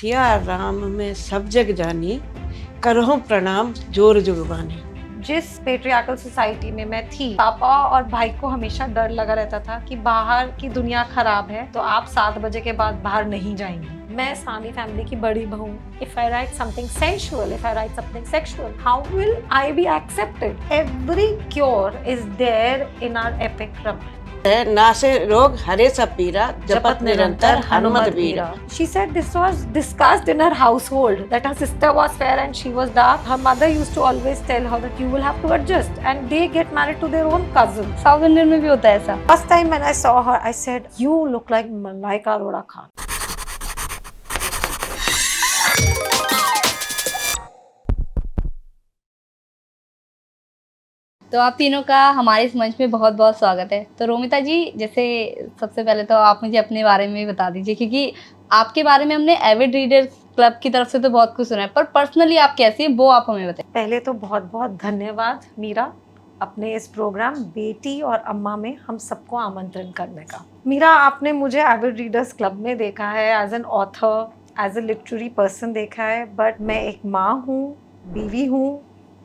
सिया राम में सब जग जानी, करहूं प्रणाम जोर जुगबानी। जिस पेट्रियार्कल सोसाइटी में मैं थी, पापा और भाई को हमेशा डर लगा रहता था कि बाहर की दुनिया खराब है तो आप 7 बजे के बाद बाहर नहीं जाएंगी। मैं सानी फैमिली की बड़ी बहू। If I write something sensual, if I write something sexual, how will I be accepted? Every cure is there in our epic Ramayana. नासे रोग हरे सब पीरा, जपत निरंतर हनुमत बीरा। She said this was discussed in her household that her sister was fair and she was dark. Her mother used to always tell her that you will have to adjust, and they get married to their own cousins. South Indian में भी होता है ऐसा। First time when I saw her, I said, "You look like Malaika Arora Khan." तो आप तीनों का हमारे इस मंच में बहुत बहुत स्वागत है। तो रोमिता जी, जैसे सबसे पहले तो आप मुझे अपने बारे में बता दीजिए, क्योंकि आपके बारे में हमने एविड रीडर्स क्लब की तरफ से तो बहुत कुछ सुना है, पर पर्सनली आप कैसी हैं वो आप हमें बताएं। पहले तो बहुत बहुत धन्यवाद मीरा, अपने इस प्रोग्राम बेटी और अम्मा में हम सबको आमंत्रण करने का। मीरा, आपने मुझे एविड रीडर्स क्लब में देखा है as an author, as a literary person देखा है, बट मैं एक माँ हूँ, बीवी हूँ,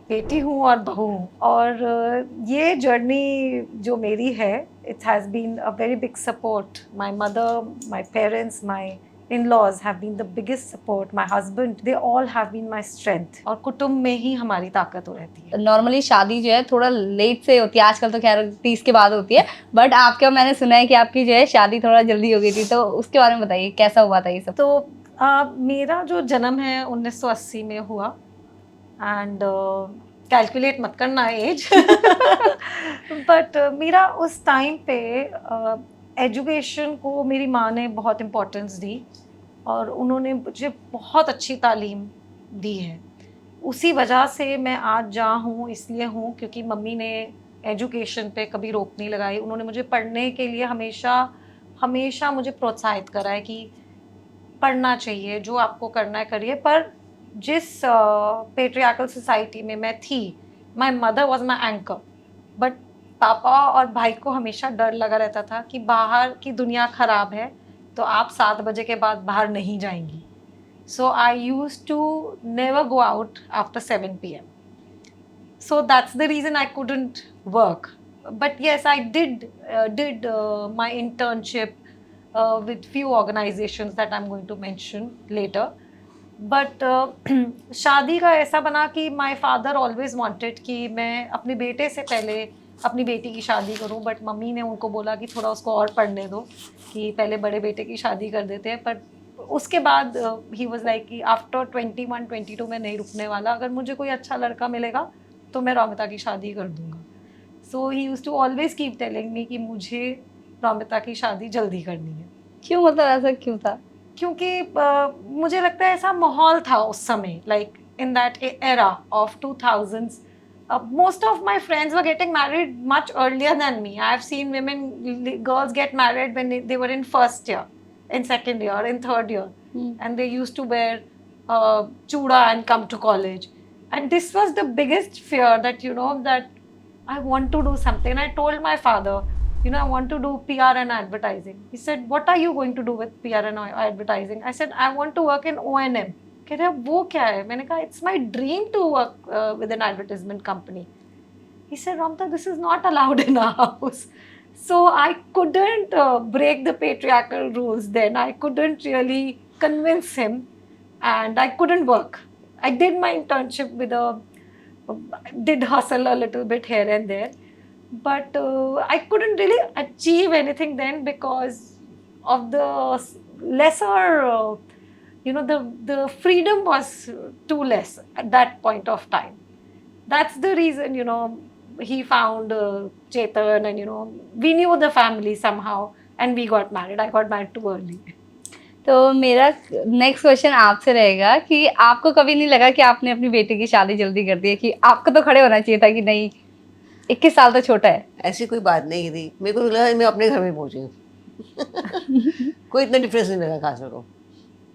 बेटी हूँ और बहू हूँ। और ये जर्नी जो मेरी है, it has been a very big support. My mother, my parents, my in-laws have been the biggest support. My husband, they all have been my strength. और कुटुंब में ही हमारी ताकत हो रहती है। नॉर्मली शादी जो है थोड़ा लेट से होती है, आजकल तो खैर 30 के बाद होती है, बट आपके मैंने सुना है कि आपकी जो है शादी थोड़ा जल्दी हो गई थी, तो उसके बारे में बताइए कैसा हुआ था ये सब। तो मेरा जो जन्म है 1980 में हुआ, एंड कैलकुलेट मत करना एज बट मेरा उस टाइम पे एजुकेशन को मेरी माँ ने बहुत इम्पोर्टेंस दी और उन्होंने मुझे बहुत अच्छी तालीम दी है। उसी वजह से मैं आज जहाँ हूँ इसलिए हूँ क्योंकि मम्मी ने एजुकेशन पे कभी रोक नहीं लगाई। उन्होंने मुझे पढ़ने के लिए हमेशा मुझे प्रोत्साहित करा है कि पढ़ना चाहिए, जो आपको करना है करिए। पर जिस पेट्रियार्कल सोसाइटी में मैं थी, my mother was my anchor, but पापा और भाई को हमेशा डर लगा रहता था कि बाहर की दुनिया ख़राब है तो आप 7 बजे के बाद बाहर नहीं जाएंगी। So I use to never go out after 7 PM. So that's the reason I couldn't work. But yes, I did my internship with few organizations that I'm going to mention later. But शादी का ऐसा बना कि my father always wanted कि मैं अपने बेटे से पहले अपनी बेटी की शादी करूं, बट मम्मी ने उनको बोला कि थोड़ा उसको और पढ़ने दो, कि पहले बड़े बेटे की शादी कर देते हैं। पर उसके बाद ही वाज लाइक कि आफ्टर 21-22 में नहीं रुकने वाला, अगर मुझे कोई अच्छा लड़का मिलेगा तो मैं रोमिता की शादी कर दूंगा। So he used to always keep telling me कि मुझे रोमिता की शादी जल्दी करनी है। क्यों, मतलब ऐसा क्यों था? क्योंकि मुझे लगता है ऐसा माहौल था उस समय, like in that era of 2000s. Most of my friends were getting married much earlier than me. I have seen girls get married when they were in first year, in second year, in third year. And they used to wear chuda and come to college. And this was the biggest fear that, that I want to do something. And I told my father, I want to do PR and advertising. He said, what are you going to do with PR and advertising? I said, I want to work in O&M. कह रहे वो क्या है? मैंने कहा it's my dream to work with an advertisement company. He said, Romita, this is not allowed in our house. So I couldn't break the patriarchal rules then. I couldn't really convince him and I couldn't work. I did my internship did hustle a little bit here and there, but I couldn't really achieve anything then because of the lesser the freedom was too less at that point of time. That's the reason, he found Chetan and, we knew the family somehow and we got married. I got married too early. तो मेरा next question आपसे रहेगा कि आपको कभी नहीं लगा कि आपने अपनी बेटी की शादी जल्दी कर दी है, कि आपको तो खड़े होना चाहिए था कि नहीं 21 साल तो छोटा है? ऐसी कोई बात नहीं थी। मेरे को लगा मैं अपने घर में पहुंची हूँ कोई इतना डिफरेंस नहीं लगा खास मेरे को।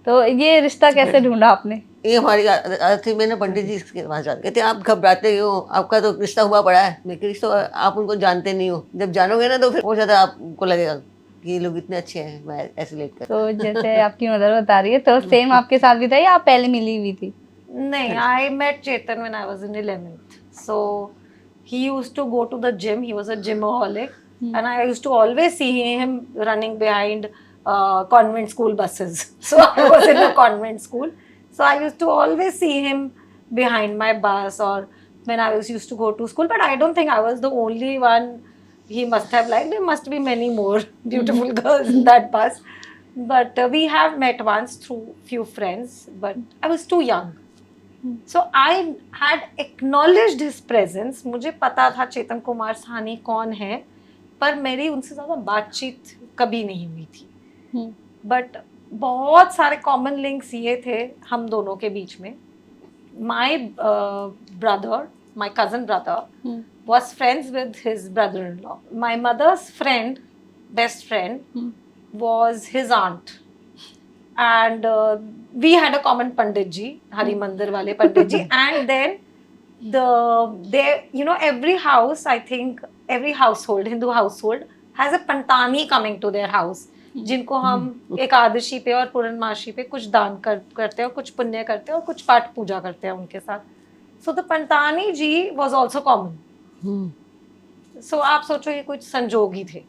तो ये रिश्ता कैसे ढूंढा आपने? ये हमारी आदत थी। मैंने पंडित जी के पास जाते कहते आप घबराते हो, आपका तो रिश्ता हुआ पड़ा है। मैं रिश्ता आप उनको जानते नहीं हो, जब जानोगे ना तो फिर हो जाता है आपको लगेगा कि ये लोग इतने अच्छे हैं, मैं ऐसे लेट कर। तो जैसे आपकी मदर बता रही है, तो सेम आपके साथ भी था या आप पहले मिली हुई थी? नहीं, I met Chetan when I was in 11th. So he used to go to the gym. He was a gymaholic, and I used to always see him running behind convent school buses. So I was in a convent school. So I used to always see him behind my bus, or when I was used to go to school. But I don't think I was the only one he must have liked. There must be many more beautiful girls in that bus. But we have met once through few friends. But I was too young. So I had acknowledged his presence. मुझे पता था चेतन कुमार साहनी कौन है, पर मेरी उनसे ज़्यादा बातचीत कभी नहीं हुई थी. बट बहुत सारे कॉमन लिंक्स ये थे हम दोनों के बीच में. My brother, my cousin brother was friends with his brother-in-law. My mother's friend, best friend, was his aunt. And we had a common Pandit ji, Hari Mandir wale Pandit ji. And then every house, I think every household, Hindu household, has a Pantani coming to their house. जिनको हम एकादशी पे और पूर्णमासी पे कुछ दान करते हैं, कुछ पुण्य करते हैं और कुछ पाठ पूजा करते हैं उनके साथ. So the Pantani ji was also common. So आप सोचो ये कुछ संजोग ही थे.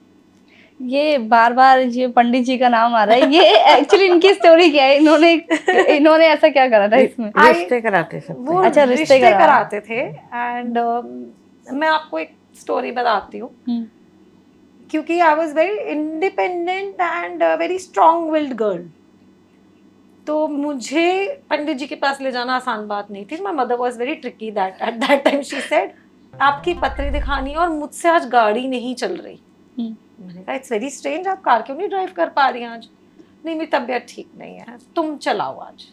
ये बार बार ये पंडित जी का नाम आ रहा है, ये एक्चुअली इनकी स्टोरी क्या है? इन्होंने ऐसा क्या करा था इसमें? रिश्ते कराते सब. वो अच्छा, रिश्ते कराते थे. एंड मैं आपको एक स्टोरी बताती हूँ, क्योंकि I was very independent and very strong willed girl. तो मुझे पंडित जी के पास ले जाना आसान बात नहीं थी. My mother was very tricky that at that time. She said आपकी पत्री दिखानी है और मुझसे आज गाड़ी नहीं चल रही. मैंने कहा इट्स वेरी स्ट्रेंज, आप कार क्यों नहीं ड्राइव कर पा रही हैं आज? नहीं, मेरी तबीयत ठीक नहीं है, तुम चलाओ आज.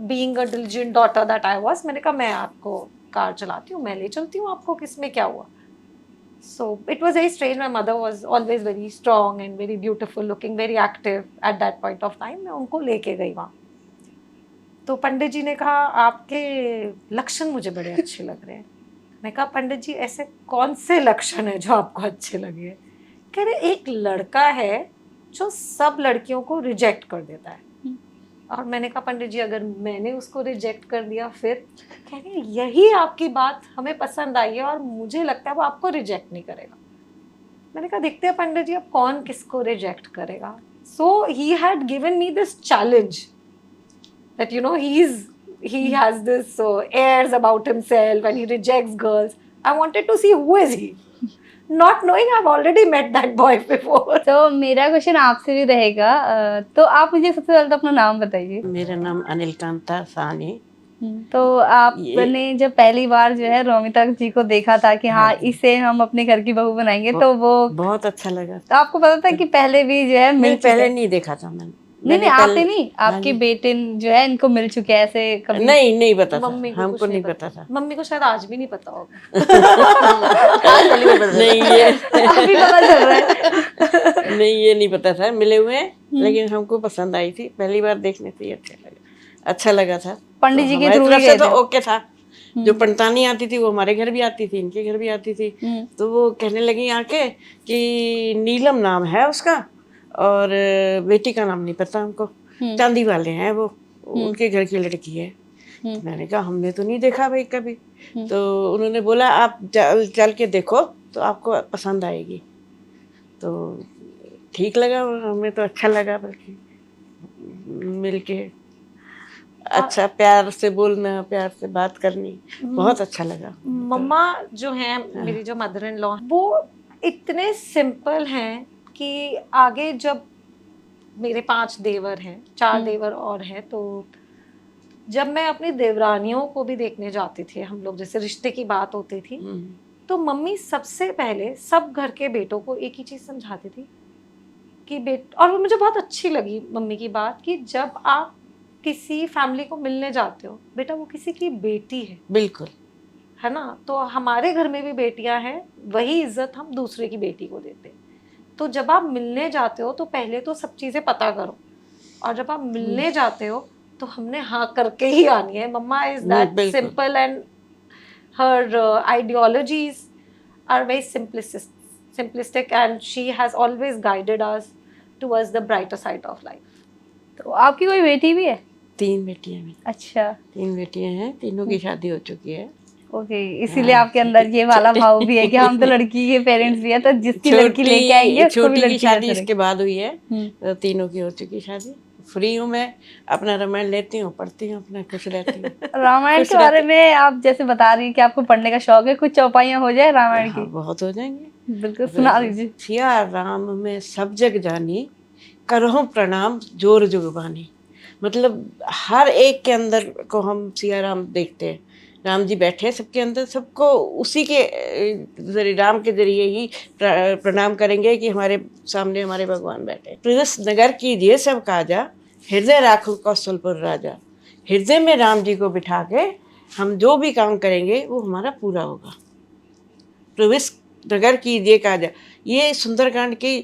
Being a diligent daughter that I was, मैंने कहा मैं आपको कार चलाती हूँ, मैं ले चलती हूँ आपको, किसमें क्या हुआ. So it was very strange. My mother was always very strong and very beautiful looking, very active at that point of time. मैं उनको लेके गई वहाँ. तो पंडित जी ने कहा आपके लक्षण मुझे बड़े अच्छे लग रहे हैं. मैं कहा पंडित जी ऐसे कौन से लक्षण है जो आपको अच्छे लगे? कह रहे एक लड़का है जो सब लड़कियों को रिजेक्ट कर देता है. और मैंने कहा पंडित जी अगर मैंने उसको रिजेक्ट कर दिया फिर? कह रहे यही आपकी बात हमें पसंद आई है और मुझे लगता है वो आपको रिजेक्ट नहीं करेगा. मैंने कहा देखते हैं पंडित जी अब कौन किसको रिजेक्ट करेगा. So he had given me this challenge that he has this airs about himself and he rejects girls. I wanted to see who is he, not knowing I've already met that boy before. तो मेरा question आपसे भी रहेगा, तो आप मुझे सबसे पहले तो अपना नाम बताइए. मेरा नाम अनिल कांता साहनी. तो आपने जब पहली बार जो है रोमिता जी को देखा था कि हाँ इसे हम अपने घर की बहू बनाएंगे, तो वो बहुत अच्छा लगा. तो आपको पता था कि पहले भी जो है मिल पहले नहीं देखा था मैंने. नहीं आपने नहीं, आपके बेटे जो है इनको मिल चुके हैं ऐसे कभी? नहीं पता था, मम्मी को हमको नहीं पता था. मम्मी को शायद आज भी नहीं पता होगा. नहीं ये अभी पता चल रहा है. नहीं ये नहीं पता था. मिले हुए हैं लेकिन हमको पसंद आई थी. पहली बार देखने से ही अच्छा लगा था. पंडित जी के हमारी थ्रू तरफ ही से गए तो थे. ओके था. जो पंतानी आती थी वो हमारे घर भी आती थी, इनके घर भी आती थी. तो वो कहने लगी आके कि नीलम नाम है उसका और बेटी का नाम नहीं पता हमको, चांदी वाले हैं वो, उनके घर की लड़की है. मैंने कहा हमने तो नहीं देखा भाई कभी. तो उन्होंने बोला आप चल के देखो तो आपको पसंद आएगी. तो ठीक लगा, हमें तो अच्छा लगा. बल्कि मिलके अच्छा प्यार से बोलना, प्यार से बात करनी बहुत अच्छा लगा. मम्मा जो हैं मेरी, जो मदर इन लॉ, वो इतने सिंपल हैं कि आगे जब मेरे 5 देवर हैं, 4 देवर और हैं, तो जब मैं अपनी देवरानियों को भी देखने जाती थी, हम लोग जैसे रिश्ते की बात होती थी, तो मम्मी सबसे पहले सब घर के बेटों को एक ही चीज़ समझाती थी कि और वो मुझे बहुत अच्छी लगी मम्मी की बात, कि जब आप किसी फैमिली को मिलने जाते हो बेटा वो किसी की बेटी है. बिल्कुल है ना. तो हमारे घर में भी बेटियां हैं, वही इज्जत हम दूसरे की बेटी को देते हैं. तो जब आप मिलने जाते हो तो पहले तो सब चीज़ें पता करो, और जब आप मिलने जाते हो तो हमने हाँ करके ही आनी है. Mumma is that simple and her ideologies are very simplistic, and she has always guided us towards the brighter side of life. तो आपकी कोई बेटी भी है? 3 बेटियां हैं मेरी। अच्छा, 3 बेटियां हैं, तीनों की शादी हो चुकी है। ओके, इसीलिए आपके अंदर ये वाला भाव भी है कि हम तो लड़की के पेरेंट्स भी है, तो जिसकी लड़की लेके आएंगे उसको भी छोटी की लड़की शादी जैसे इसके बाद हुई है, हम्म। तो तीनों की हो चुकी शादी। फ्री हूँ मैं, अपना रामायण लेती हूँ, पढ़ती हूँ, अपना खुश रहती हूँ। रामायण के बारे में आप जैसे बता रही हैं कि आपको पढ़ने का शौक है, कुछ चौपाइयाँ हो जाए रामायण हाँ, की? बहुत हो जाएंगे। बिल्कुल, सुना दीजिए। सिया राम में सब जग जानी, करहूँ प्रणाम जोर जुगबानी। मतलब हर एक के अंदर को हम सिया राम देखते हैं। राम जी बैठे हैं सबके अंदर, सबको उसी के जरिए, राम के जरिए ही प्रणाम करेंगे कि हमारे सामने हमारे भगवान बैठे हैं। प्रदस नगर कीजिए सब काजा, हृदय राखो कौशलपुर राजा। हृदय में राम जी को बिठा के हम जो भी काम करेंगे वो हमारा पूरा होगा। प्रवेश नगर कीजिए काजा, ये सुंदरकांड की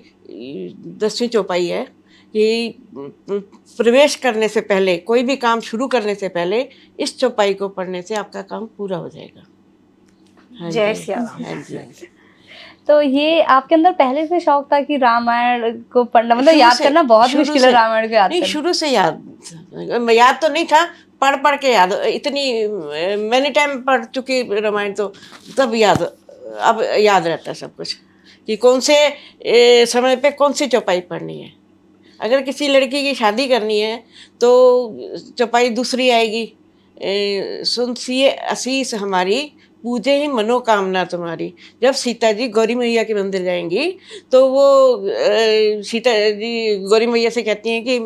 10वीं चौपाई है कि प्रवेश करने से पहले, कोई भी काम शुरू करने से पहले इस चौपाई को पढ़ने से आपका काम पूरा हो जाएगा। हाँ जय जी, सिया राम। हाँ जी। तो ये आपके अंदर पहले से शौक था कि रामायण को पढ़ना, मतलब शुरू याद से- करना बहुत शुरू मुश्किल है से- रामायण को याद नहीं, करना? शुरू से याद तो नहीं था, पढ़ पढ़ के याद, इतनी मैंने टाइम पढ़ चुकी रामायण, तो तब याद, अब याद रहता है सब कुछ कि कौन से समय पे कौन सी चौपाई पढ़नी है। अगर किसी लड़की की शादी करनी है तो चौपाई दूसरी आएगी, सुन सिए आशीष हमारी, पूजे ही मनोकामना तुम्हारी। जब सीता जी गौरी मैया के मंदिर जाएंगी तो वो सीता जी गौरी मैया से कहती हैं कि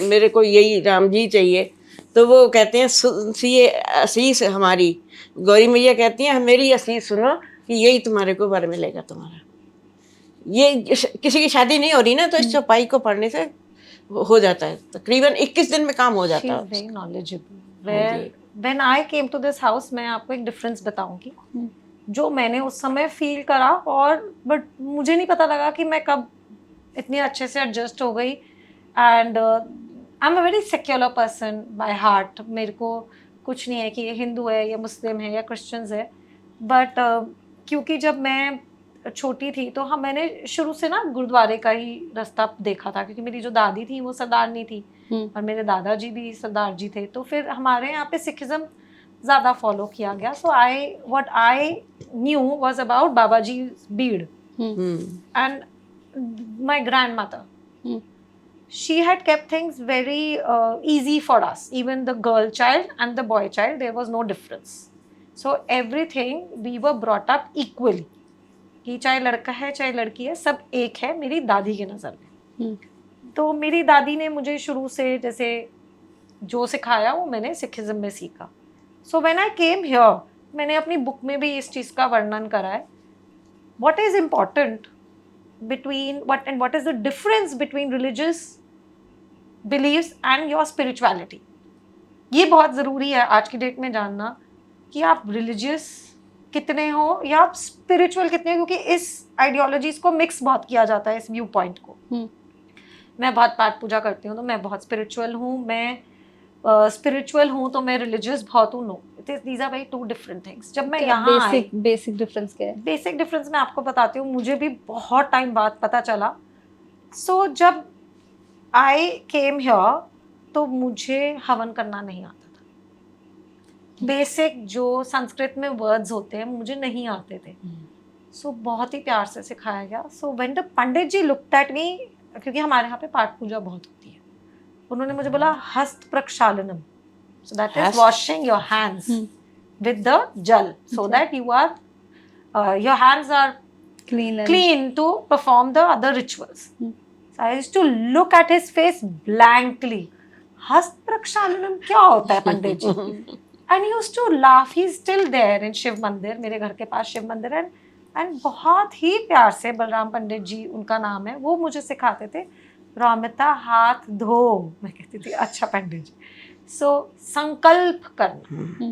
मेरे को यही राम जी चाहिए। तो वो कहते हैं सिए आशीष हमारी, गौरी मैया कहती हैं मेरी आशीष सुनो कि यही तुम्हारे को वर मिलेगा तुम्हारा। ये किसी की शादी नहीं हो रही ना, तो इस चौपाई को पढ़ने से हो जाता है, तकरीबन 21 दिन में काम हो She जाता is है। very knowledgeable. हाँ Where ji. when I came to this house, मैं आपको एक डिफरेंस बताऊंगी जो मैंने उस समय फील करा, और बट मुझे नहीं पता लगा कि मैं कब इतनी अच्छे से एडजस्ट हो गई। And I am a very secular person by heart. मेरे को कुछ नहीं है कि ये हिंदू है या मुस्लिम है या क्रिश्चियंस है, बट क्योंकि जब मैं छोटी थी तो मैंने शुरू से ना गुरुद्वारे का ही रास्ता देखा था, क्योंकि मेरी जो दादी थी वो सरदारनी थी और मेरे दादाजी भी सरदार जी थे। तो फिर हमारे यहाँ पे सिखिज्म ज़्यादा फॉलो किया गया। So what I knew was about Baba ji बीड़ and my grandmother. She had kept things very easy for us. Even the girl child and the boy child, there was no difference. So everything we were brought up equally. कि चाहे लड़का है चाहे लड़की है, सब एक है मेरी दादी के नज़र में। तो मेरी दादी ने मुझे शुरू से जैसे जो सिखाया वो मैंने सिखिज्म में सीखा। So when I came here, मैंने अपनी बुक में भी इस चीज़ का वर्णन करा है। What is important between what is the difference between religious beliefs and your spirituality? ये बहुत ज़रूरी है आज की डेट में जानना कि आप रिलीजियस कितने हो या आप स्पिरिचुअल कितने हो, क्योंकि इस आइडियोलॉजीज को मिक्स बहुत किया जाता है, इस व्यू पॉइंट को। मैं बहुत पाठ पूजा करती हूँ तो मैं बहुत स्पिरिचुअल हूँ, मैं स्पिरिचुअल हूँ तो मैं रिलीजियस बहुत हूँ। No, these are very two different things. जब मैं यहाँ आई, बेसिक डिफरेंस क्या है? बेसिक डिफरेंस मैं आपको बताती हूँ, मुझे भी बहुत टाइम बाद पता चला। सो जब आई केम हियर तो मुझे हवन करना नहीं आता था। बेसिक जो संस्कृत में वर्ड्स होते हैं मुझे नहीं आते थे। सो बहुत ही प्यार से सिखाया गया। So when the pandit ji looked at me, क्योंकि हमारे यहाँ पे पाठ पूजा बहुत होती है, उन्होंने मुझे बोला हस्त प्रक्षालनम, so that is washing your hands with the jal, so that you are your hands are clean to perform the other rituals. So I used to look at his face blankly. हस्त प्रक्षालनम क्या होता है पंडित जी? And he used to laugh. He's still there in Shiv मंदिर, मेरे घर के पास शिव मंदिर है। एंड बहुत ही प्यार से, बलराम पंडित जी उनका नाम है, वो मुझे सिखाते थे रौमिता हाथ धो। मैं कहती थी अच्छा पंडित जी। सो संकल्प करना।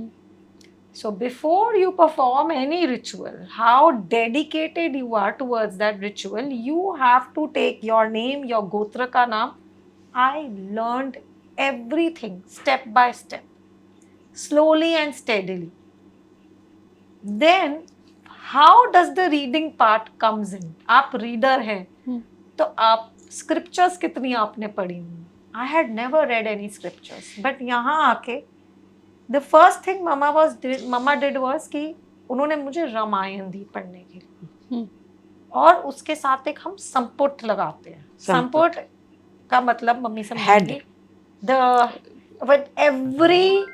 So before you perform any ritual, how dedicated you are towards that ritual, you have to take your name, your gotra ka naam. I learned everything step by step, slowly and steadily. Then how does the reading part comes in? आप reader हैं, तो आप scriptures कितनी आपने पढ़ी हुई? I had never red any scriptures, but यहाँ आके the first thing mama did was कि उन्होंने मुझे रामायण दी पढ़ने के लिए, और उसके साथ एक हम संपुट लगाते हैं। संपुट का मतलब मम्मी समझेंगी, द विद एवरी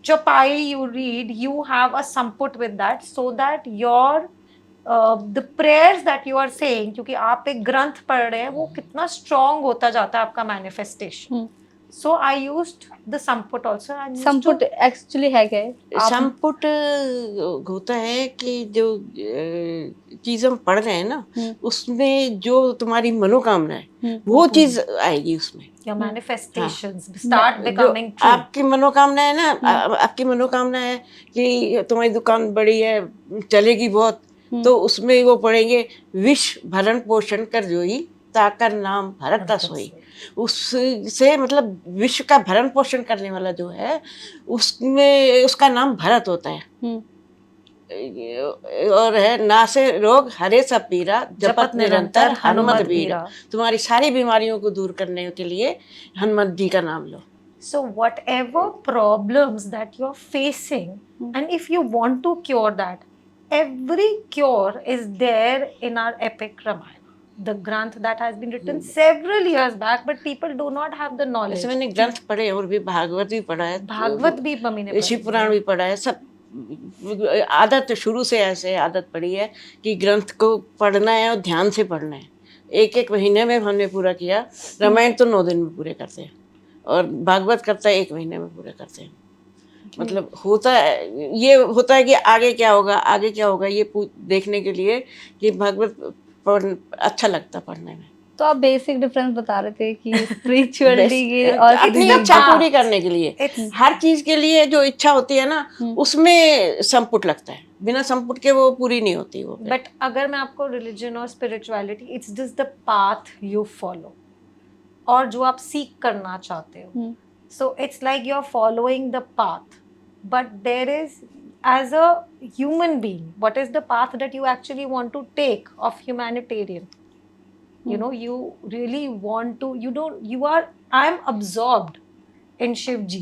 चौपाई you read, you have a samput with that, so that your the prayers that you are saying, क्योंकि आप एक ग्रंथ पढ़ रहे हैं, वो कितना स्ट्रॉन्ग होता जाता है आपका manifestation. So I used the samput also. संपुट एक्चुअली है क्या है? संपुट होता है कि जो चीज हम पढ़ रहे हैं ना, उसमें जो तुम्हारी मनोकामना है वो चीज आएगी उसमें। Your manifestations start becoming true. आपकी मनोकामना है ना, आपकी मनोकामना है कि तुम्हारी दुकान बड़ी है, चलेगी बहुत, तो उसमें वो पढ़ेंगे, विष भरण पोषण कर जोई ताकर नाम भारत सोई। उससे मतलब विश्व का भरण पोषण करने वाला जो है, उसमें उसका नाम भरत होता है। और है नासे रोग हरे सब पीरा जपत निरंतर हनुमत बीरा। तुम्हारी सारी बीमारियों को दूर करने के लिए हनुमत जी का नाम लो। So whatever problems that you're facing, and if you want to cure that, every cure is there in our epic Ramayana, the Granth that has been written several years back, but people do not have the knowledge. ऐसे मैंने ग्रंथ पढ़े और भी भागवत भी पढ़ा है, भागवत भी मम्मी ने शिव पुराण भी पढ़ा है। सब आदत शुरू से ऐसे आदत पड़ी है कि ग्रंथ को पढ़ना है और ध्यान से पढ़ना है। एक एक महीने में हमने पूरा किया। रामायण तो 9 दिन में पूरे करते हैं और भागवत करता है 1 महीने में पूरे करते हैं। मतलब होता है, ये होता है कि आगे क्या होगा, आगे क्या होगा, ये देखने के लिए कि भागवत अच्छा लगता पढ़ने में। तो आप बेसिक डिफरेंस बता रहे थे कि स्पिरिचुअलिटी की और अपनी इच्छा पूरी करने के लिए, हर चीज के लिए जो इच्छा होती है ना, उसमें संपुट लगता है, बिना संपुट के वो पूरी नहीं होती वो। बट अगर मैं आपको रिलीजन और spirituality, it's just the path you follow, और जो आप सीख करना चाहते हो, so it's like you are following the path, but there is, as a human being, what is the path that you actually want to take of humanitarian? You know, you really want to, I am absorbed in Shivji.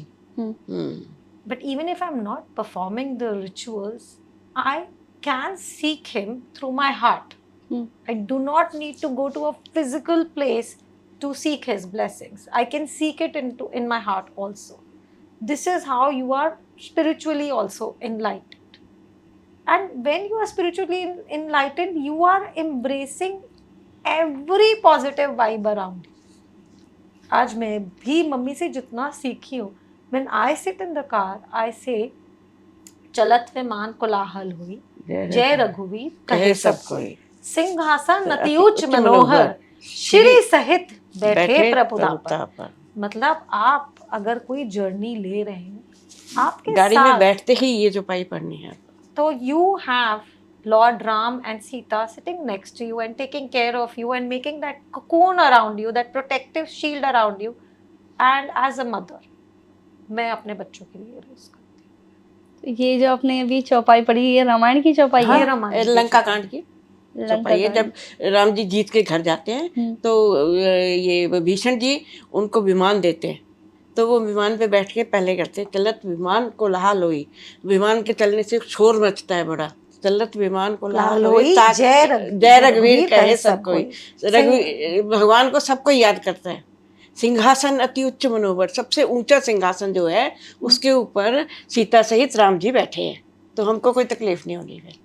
But even if I'm not performing the rituals, I can seek him through my heart. I do not need to go to a physical place to seek his blessings. I can seek it in my heart also. This is how you are spiritually also enlightened. And when you are spiritually enlightened, you are embracing every positive vibe around you. आज मैं भी mummy से जितना सीखी हूँ, when I sit in the car, I say, चलत विमान कोलाहल हुई, जय रघुवीर कहे सब कोई, सिंहासन अति उच्च मनोहर, श्री सहित बैठे प्रभुदापर। मतलब आप अगर कोई जर्नी ले रहे हैं, आपके गाड़ी साथ में बैठते ही ये जो पाई पढ़नी है, तो you have Lord Ram and Sita sitting next to you and taking care of you and making that cocoon around you, that protective shield around you. And as a mother, मैं अपने बच्चों के लिए रोज करती हूँ। ये जो आपने अभी चौपाई पढ़ी, ये रामायण की चौपाई है? रामायण की लंका कांड की चौपाई है। जब राम जी जीत के घर जाते हैं तो ये विभीषण जी उनको विमान देते हैं, तो वो विमान पे बैठ के पहले करते हैं, चलत विमान को लाहल होई। विमान के चलने से शोर मचता है बड़ा, चलत विमान को लाहल होई, जय रघुवीर कहे सब कोई। भगवान को सबको याद करता है। सिंहासन अति उच्च मनोहर, सबसे ऊंचा सिंहासन जो है उसके ऊपर सीता सहित राम जी बैठे हैं, तो हमको कोई तकलीफ नहीं होगी फिर।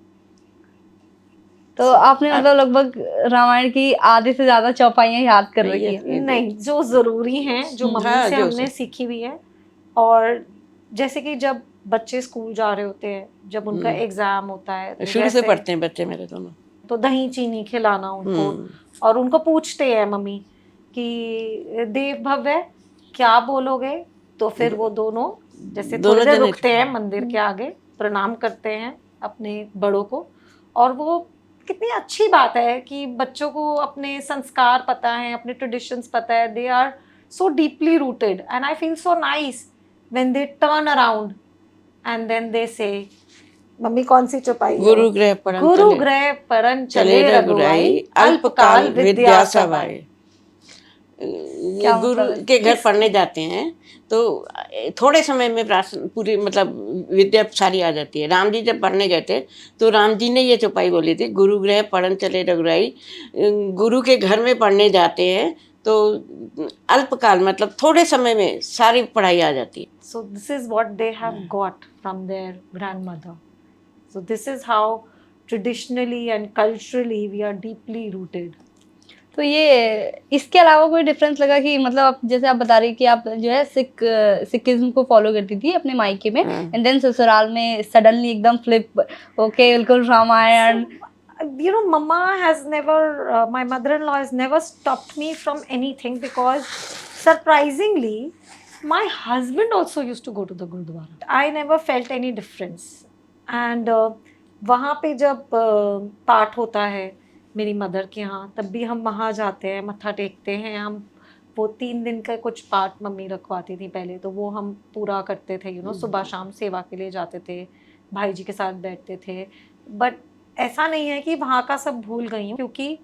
तो आपने मतलब लगभग रामायण की आधे से ज्यादा चौपाइयाँ याद कर रही है। नहीं, जो जरूरी हैं, जो मम्मी से हमने सीखी हुई है। और जैसे कि जब बच्चे स्कूल जा रहे होते हैं, जब उनका एग्जाम होता है, तो शुरू से पढ़ते हैं बच्चे मेरे दोनों, तो दही चीनी खिलाना उनको, और उनको पूछते हैं मम्मी कि देव भव्य क्या बोलोगे, तो फिर वो दोनों जैसे थोड़ी देर रुकते हैं मंदिर के आगे, प्रणाम करते हैं अपने बड़ों को। और वो कितनी अच्छी बात है कि बच्चों को अपने संस्कार पता है, अपने ट्रेडिशंस पता है, they are so deeply rooted, and I feel so nice when they turn around and then they say mummy कौन सी चौपाई है? गुरु ग्रह पढ़न गुरु चले ग्रह परन चले चले रघुराई, रघुराई, अल्पकाल विद्या सवाय। सवाय। क्या गुरु मतलब है? के घर पढ़ने जाते हैं तो थोड़े समय में पूरी मतलब विद्या सारी आ जाती है। राम जी जब पढ़ने गए थे तो राम जी ने ये चौपाई बोली थी, गुरु गृह पढ़न चले रघुराई। गुरु के घर में पढ़ने जाते हैं तो अल्पकाल मतलब थोड़े समय में सारी पढ़ाई आ जाती है। So this is what they have got from their grandmother. So this is how traditionally and culturally we are deeply rooted. तो ये इसके अलावा कोई डिफरेंस लगा कि मतलब आप जैसे आप बता रही कि आप जो है सिखिज्म को फॉलो करती थी अपने मायके में, एंड देन ससुराल में सडनली एकदम फ्लिप ओके बिल्कुल Ramayan. You know, Mama has never, my mother-in-law has never stopped me from anything because surprisingly, my husband also used to go to the Gurdwara. I never felt any difference. And वहाँ पे जब पाठ होता है मेरी mother के यहाँ, तब भी हम वहाँ जाते हैं, मत्था टेकते हैं हम। वो 3 दिन का कुछ पाठ मम्मी रखवाती थी पहले, तो वो हम पूरा करते थे। सुबह शाम सेवा के लिए जाते थे, भाई जी के साथ बैठते थे। बट ऐसा नहीं है कि वहाँ का सब भूल गई हूँ, क्योंकि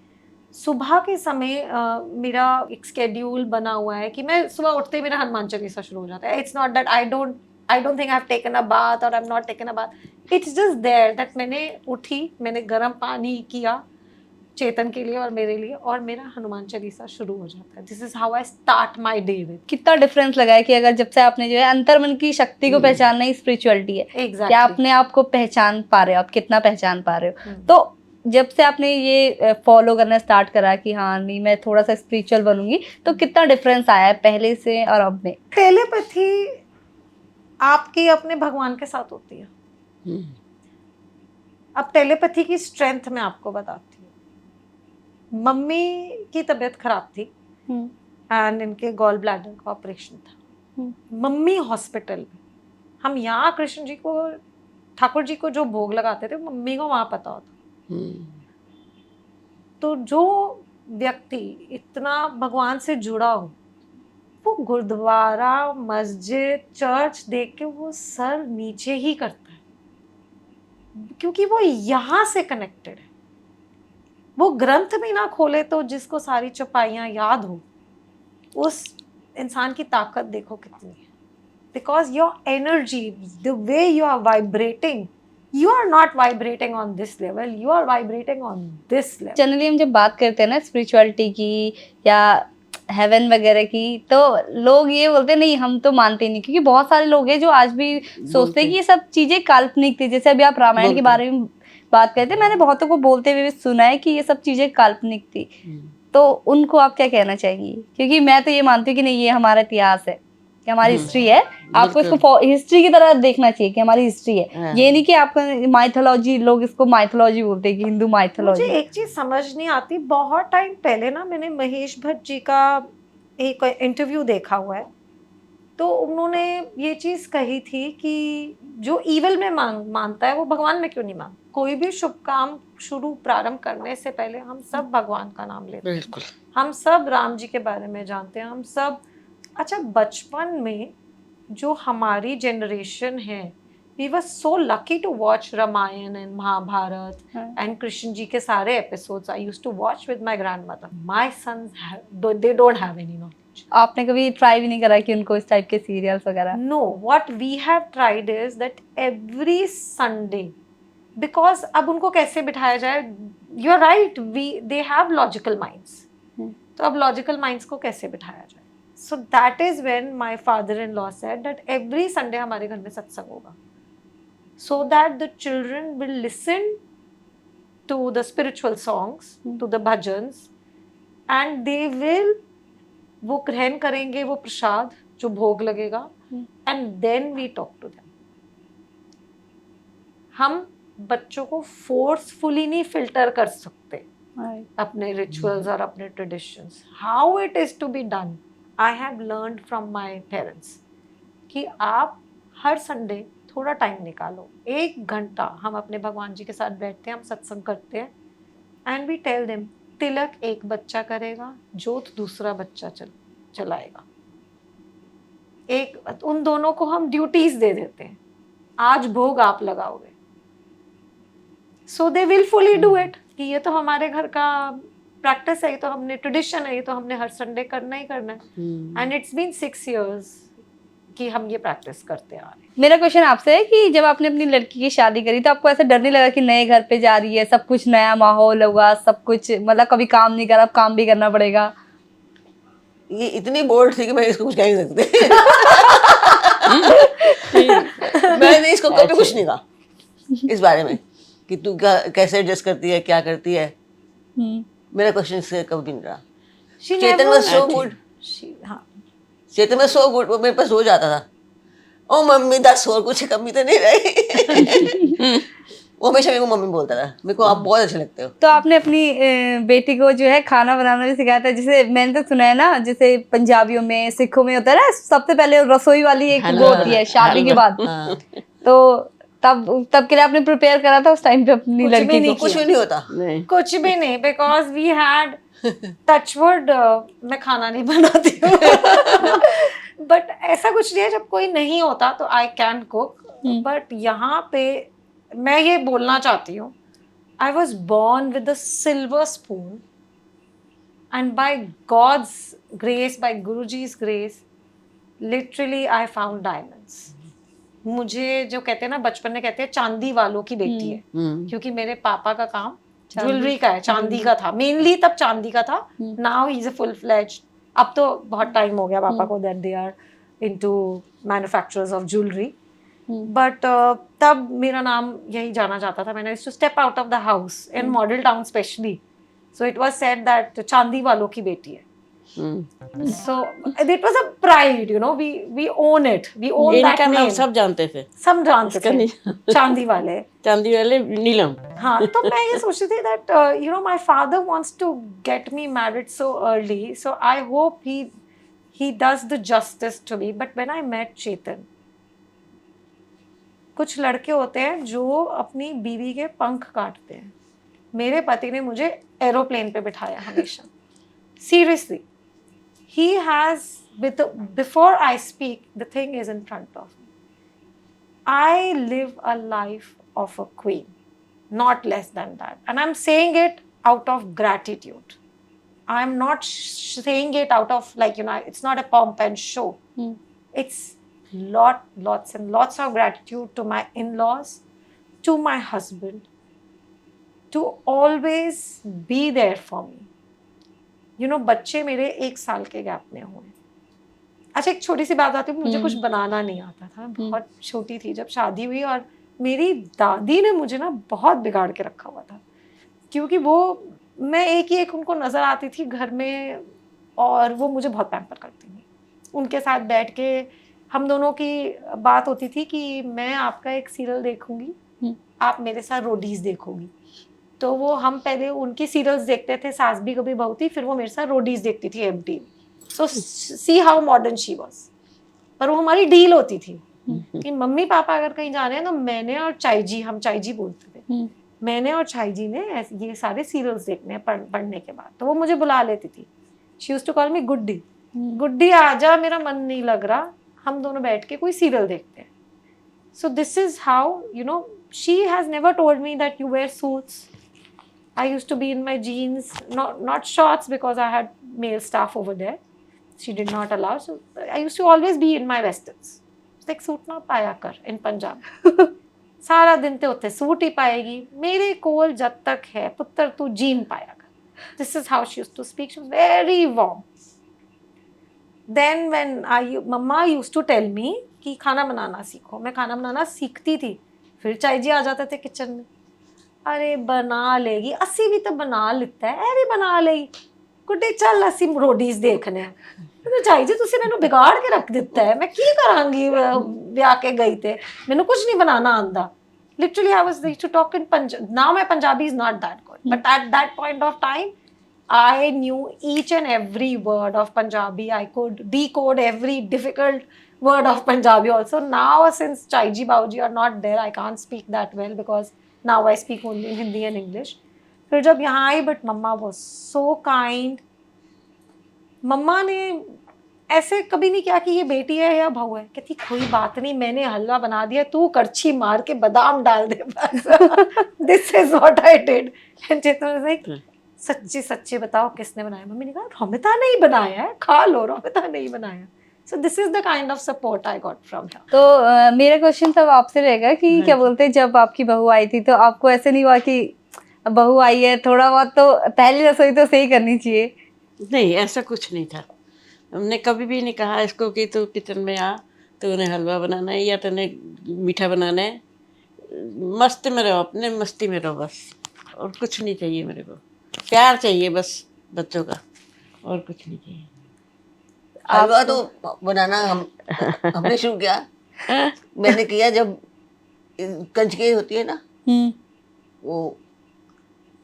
सुबह के समय मेरा एक स्केड्यूल बना हुआ है कि मैं सुबह उठते ही मेरा हनुमान चालीसा शुरू हो जाता है। It's not that I don't think I have taken a bath और I am not taken a bath. It's just there that मैंने उठी, मैंने गर्म पानी किया चेतन के लिए और मेरे लिए, और मेरा हनुमान चालीसा शुरू हो जाता है। This is how I start my day with. कितना डिफरेंस लगा है कि अगर जब से आपने जो है अंतर्मन की शक्ति को पहचानना ही स्पिरिचुअलिटी है। Exactly. कि आप अपने आप को पहचान पा रहे हो, आप कितना पहचान पा रहे हो। तो जब से आपने ये फॉलो करना स्टार्ट करा कि हाँ नहीं मैं थोड़ा सा स्पिरिचुअल बनूंगी, तो कितना डिफरेंस आया है पहले से और अब में? टेलीपैथी आपकी अपने भगवान के साथ होती है। अब टेलीपैथी की स्ट्रेंथ मैं आपको बताती हूँ। मम्मी की तबीयत खराब थी एंड इनके गॉल ब्लैडर का ऑपरेशन था। मम्मी हॉस्पिटल में, हम यहाँ कृष्ण जी को, ठाकुर जी को जो भोग लगाते थे, मम्मी को वहाँ पता होता। तो जो व्यक्ति इतना भगवान से जुड़ा हो, वो गुरुद्वारा, मस्जिद, चर्च देख के वो सर नीचे ही करता है, क्योंकि वो यहाँ से कनेक्टेड है। वो ग्रंथ भी ना खोले तो जिसको सारी चौपाइयाँ याद हो, उस इंसान की ताकत देखो कितनी है। Because your energy, the way you are vibrating, you are not vibrating on this level, you are vibrating on this level. Generally हम जब बात करते हैं ना स्पिरिचुअलिटी की या हेवन वगैरह की, तो लोग ये बोलते हैं नहीं हम तो मानते नहीं, क्योंकि बहुत सारे लोग हैं जो आज भी सोचते हैं कि ये सब चीजें काल्पनिक थी। जैसे अभी आप रामायण के बारे में बात करते हैं, मैंने बहुतों को बोलते हुए भी सुना है कि ये सब चीजें काल्पनिक थी। तो उनको आप क्या कहना चाहेंगी? क्योंकि मैं तो ये मानती हूँ कि नहीं ये हमारा इतिहास है, कि हमारी हिस्ट्री है, आपको इसको हिस्ट्री की तरह देखना चाहिए कि हमारी हिस्ट्री है। ये नहीं कि आपका माइथोलॉजी, लोग इसको माइथोलॉजी बोलते हैं कि हिंदू माइथोलॉजी। मुझे एक चीज समझ नहीं आती, बहुत टाइम पहले ना मैंने महेश भट्ट जी का एक इंटरव्यू देखा हुआ है, तो उन्होंने ये चीज कही थी कि जो ईवल में मानता है वो भगवान में क्यों नहीं मानता। कोई भी शुभ काम शुरू प्रारंभ करने से पहले हम सब भगवान का नाम लेते हैं। बिल्कुल। हम सब राम जी के बारे में जानते हैं, हम सब। अच्छा, बचपन में जो हमारी जनरेशन है, we were so lucky to watch Ramayan and Mahabharat and Krishna ji के सारे episodes I used to watch with my grandmother. My sons they don't have any knowledge. आपने कभी ट्राई भी नहीं करा कि उनको इस टाइप के सीरियल्स वगैरह? No, what we have tried is that every Sunday, because अब उनको कैसे बिठाया जाए, you are right, they have logical minds, तो अब लॉजिकल माइंड्स को कैसे बिठाया जाए। So that is when my father-in-law said that every Sunday हमारे घर में सत्संग होगा, so that the children will listen to the spiritual songs, to the bhajans, and they will, वो ग्रहण करेंगे वो प्रसाद जो भोग लगेगा, and then we talk to them. हम बच्चों को फोर्सफुली नहीं फिल्टर कर सकते अपने रिचुअल्स और अपने traditions. How it is to be done, I have learned from my parents कि आप हर संडे थोड़ा टाइम निकालो, 1 घंटा हम अपने भगवान जी के साथ बैठते हैं, हम सत्संग करते हैं, एंड वी टेल देम, तिलक एक बच्चा करेगा, जोत दूसरा बच्चा चलाएगा। एक उन दोनों को हम ड्यूटीज दे देते हैं, आज भोग आप लगाओगे, so they will fully do it कि ये तो हमारे घर का प्रैक्टिस है, ये तो हमने ट्रेडिशन है, ये तो हमने हर संडे करना ही करना है। एंड इट्स बीन 6 years कि हम ये प्रैक्टिस करते आ रहे हैं। मेरा क्वेश्चन आपसे है कि जब आपने अपनी लड़की की शादी करी तो आपको ऐसा डर नहीं लगा कि नए घर पे जा रही है, सब कुछ नया माहौल होगा, सब कुछ मतलब कभी काम नहीं करा, अब काम भी करना पड़ेगा? ये इतनी बोल्ड थी कि मैं इसको कुछ कह नहीं सकती। मैंने इसको कभी कुछ नहीं कहा इस बारे में कि तू क्या कैसे एडजस्ट करती है, क्या करती है। मेरा क्वेश्चन इससे कभी नहीं रहा। She Chetan never- was so good. हाँ, चेतन में सो गुड, वो मेरे पास रोज आता था, ओ मम्मी 10 और कुछ कमी तो नहीं रही। वो हमेशा मेरे को मम्मी बोलता था। मेरे को आप बहुत अच्छे लगते हो। तो आपने अपनी बेटी को जो है खाना बनाना भी सिखाया था? जैसे मैंने तो सुना है ना, जैसे पंजाबियों में, सिखों में होता है ना, सबसे पहले रसोई वाली एक वो होती है शादी के बाद। हाँ। तो तब के लिए आपने प्रिपेयर करा था उस टाइम पे अपनी कुछ भी लड़की नहीं को? कुछ भी नहीं होता। नहीं, कुछ भी नहीं, बिकॉज वी हैड टचवुड, मैं खाना नहीं बनाती हूँ, बट ऐसा कुछ नहीं है, जब कोई नहीं होता तो आई कैन कुक। बट यहाँ पे मैं ये बोलना चाहती हूँ, I was born with a silver spoon and by God's grace, by गुरुजी's grace, literally I found diamonds. मुझे जो कहते हैं ना, बचपन में कहते हैं चांदी वालों की बेटी है, क्योंकि मेरे पापा का काम ज्वेलरी का है, चांदी का था मेनली, तब चांदी का था। Now he is a full fledged, अब तो बहुत टाइम हो गया पापा को that they are into manufacturers of jewellery. But तब मेरा नाम यही जाना जाता था। मैंने to step out of the house in Model Town specially, so it was said that चांदी वालों की बेटी है। So it was a pride, you know, we own it, we own that इनका नाम name. सब जानते थे, सब जानते इसका थे नहीं। चांदी वाले। चांदी वाले नीलम। हाँ, तो मैं ये सोचती थी that you know my father wants to get me married so early, so I hope he does the justice to me. But when I met Chetan, कुछ लड़के होते हैं जो अपनी बीवी के पंख काटते हैं। मेरे पति ने मुझे एरोप्लेन पे बिठाया हमेशा, seriously. He has, before I speak, the thing is in front of me. I live a life of a queen, not less than that. And I'm saying it out of gratitude. I'm not saying it out of, like, you know, it's not a pomp and show. It's lots and lots of gratitude to my in-laws, to my husband, to always be there for me. You know, बच्चे मेरे 1 साल के gap में हुए। अच्छा, एक छोटी सी बात आती है, मुझे कुछ बनाना नहीं आता था, बहुत छोटी थी जब शादी हुई, और मेरी दादी ने मुझे ना बहुत बिगाड़ के रखा हुआ था, क्योंकि वो, मैं एक ही एक उनको नज़र आती थी घर में, और वो मुझे बहुत पैम्पर करती थी। उनके साथ बैठ के हम दोनों की बात होती थी कि मैं आपका एक सीरियल देखूंगी, आप मेरे साथ रोडीज़ देखोगी। तो वो, हम पहले उनकी सीरियल्स देखते थे, सास भी कभी बहू थी, फिर वो मेरे साथ रोडीज़ देखती थी MTV। So see how modern she was. पर वो हमारी डील होती थी कि मम्मी पापा अगर कहीं जा रहे हैं तो मैंने और चाई जी, हम चाई जी बोलते थे, मैंने और चाई जी ने ये सारे सीरियल्स देखने हैं पढ़ने के बाद। तो वो मुझे बुला लेती थी, she used to call me Guddi, Guddi आजा, मेरा मन नहीं लग रहा, हम दोनों बैठ के कोई सीरियल देखते हैं। So this is how, you know, she has never told me that you wear suits. I used to be in my jeans, not shorts, because I had male staff over there. She did not allow, so I used to always be in my westerns. Like, suit ना पाया कर in Punjab. सारा दिन ते उत्ते suit ही पाएगी, मेरे कोल जब तक है पुत्र तू जीन पाया कर। This is how she used to speak. She was very warm. Then when mamma used to tell me कि खाना बनाना सीखो, मैं खाना बनाना सीखती थी, फिर चाई जी आ जाते थे किचन में, अरे बना लेगी, असी भी तो बना लेता है, अरे बना लेगी, गुड्डे चल असी रोडीज देखने। तो चाई जी तुसी मैनू बिगाड़ के रख दिता है, मैं की करांगी, ब्याह के गई थे, मैनू कुछ नहीं बनाना आंदा। Literally I was used to talk in Punjabi. Now my Punjabi is not that good, but at that point of time I knew each and every word of Punjabi. I could decode every difficult word of Punjabi also. Now since Chai ji Baoji are not there, I can't speak that well because now I speak only Hindi and English. फिर जब यहाँ आई, but mamma was so kind. मम्मा ने ऐसे कभी नहीं किया कि ये बेटी है या बहू है, कहती कोई बात नहीं, मैंने हलवा बना दिया, तू करछी मार के बादाम डाल दे बस। This is what I did. And Chetan was like सच्ची सच्ची बताओ किसने बनाया? मम्मी ने कहा रोमिता ने ही बनाया है, खा लो, रोमिता ने ही बनाया। So this is the kind of support I got from her. तो मेरा क्वेश्चन तब आपसे रहेगा कि क्या बोलते हैं, जब आपकी बहू आई थी तो आपको ऐसे नहीं हुआ कि बहू आई है, थोड़ा बहुत तो पहली रसोई तो सही करनी चाहिए? नहीं, ऐसा कुछ नहीं था। हमने कभी भी नहीं कहा इसको कि तू किचन में आ, तो उन्हें हलवा बनाना है या तूने मीठा बनाना है। मस्त में रहो, अपने मस्ती में रहो बस, और कुछ नहीं चाहिए मेरे को। प्यार चाहिए बस बच्चों का, और कुछ नहीं चाहिए। हलवा तो बनाना हमने शुरू किया, मैंने किया जब कंजके होती है ना, वो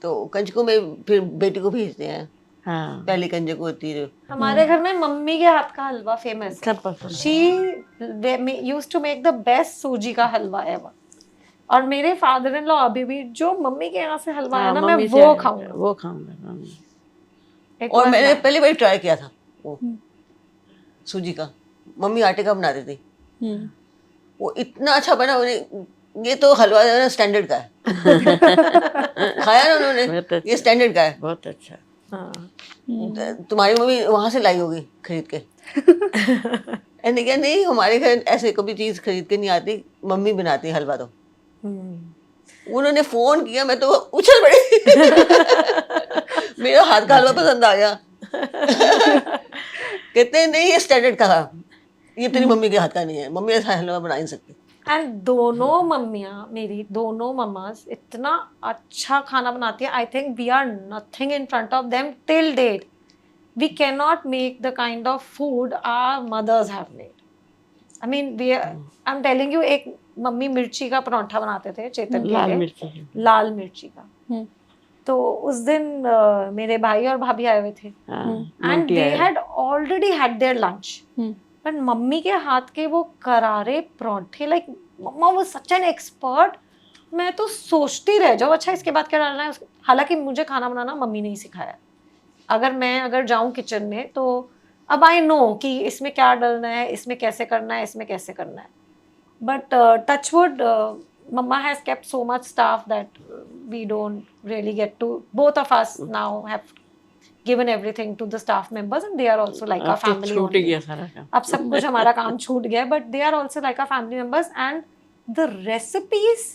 तो कंजकों में फिर बेटी को भेजते हैं। हाँ, पहली कंजक होती है। हमारे घर में मम्मी के हाथ का हलवा फेमस है। सब पसंद है। She used to make the best सूजी का हलवा एवर। और मेरे फादर इन लॉ अभी भी जो मम्मी के यहाँ से हलवा है ना, मैं मम्मी से वो खाऊंगा। वो खाऊंगा मम्मी। एक और बार मैंने ना- पहली बार ट्राई किया था वो सूजी का, मम्मी आटे का बनाती थी, वो इतना अच्छा बना। उन्हें ये तो हलवा जो है ना स्टैंडर्ड का है। खाया ना उन्होंने, बहुत अच्छा। ये स्टैंडर्ड का है। बहुत अच्छा। हाँ। तुम्हारी मम्मी वहां से लाई होगी खरीद के। मैंने कहा नहीं, हमारे घर ऐसे कभी चीज खरीद के नहीं आती, मम्मी बनाती है हलवा। तो उन्होंने फोन किया, मैं तो उछल पड़ी। मेरा हाथ का हलवा पसंद आ गया। कहते हैं नहीं, ये स्टैंडर्ड का था, ये तेरी मम्मी के हाथ का नहीं है, मम्मी ऐसा हलवा बना नहीं सकती। एंड दोनों मम्मियाँ, मेरी दोनों मम्मास इतना अच्छा खाना बनाती है। I think we are nothing in front of them till date. We can not make the kind of food our mothers have made. I mean we I am telling you, एक mummy मिर्ची का परांठा बनाते थे चेतन के लाल लिए, मिर्ची। लाल मिर्ची का। तो उस दिन मेरे भाई और भाभी आए हुए थे and they had already had there lunch. पर मम्मी के हाथ के वो करारे परांठे, लाइक मम्मा वो सच एन एक्सपर्ट। मैं तो सोचती रह जाऊँ अच्छा इसके बाद क्या डालना है। हालांकि मुझे खाना बनाना मम्मी ने ही सिखाया। अगर जाऊँ किचन में तो अब आई नो कि इसमें क्या डालना है, इसमें कैसे करना है, इसमें कैसे करना है। But touchwood mama has kept so much staff that we don't really get to, both of us now have given everything to the staff members and they are also like our family छूट only. गया सारा काम। अब सब कुछ हमारा काम छूट गया, but they are also like our family members and the recipes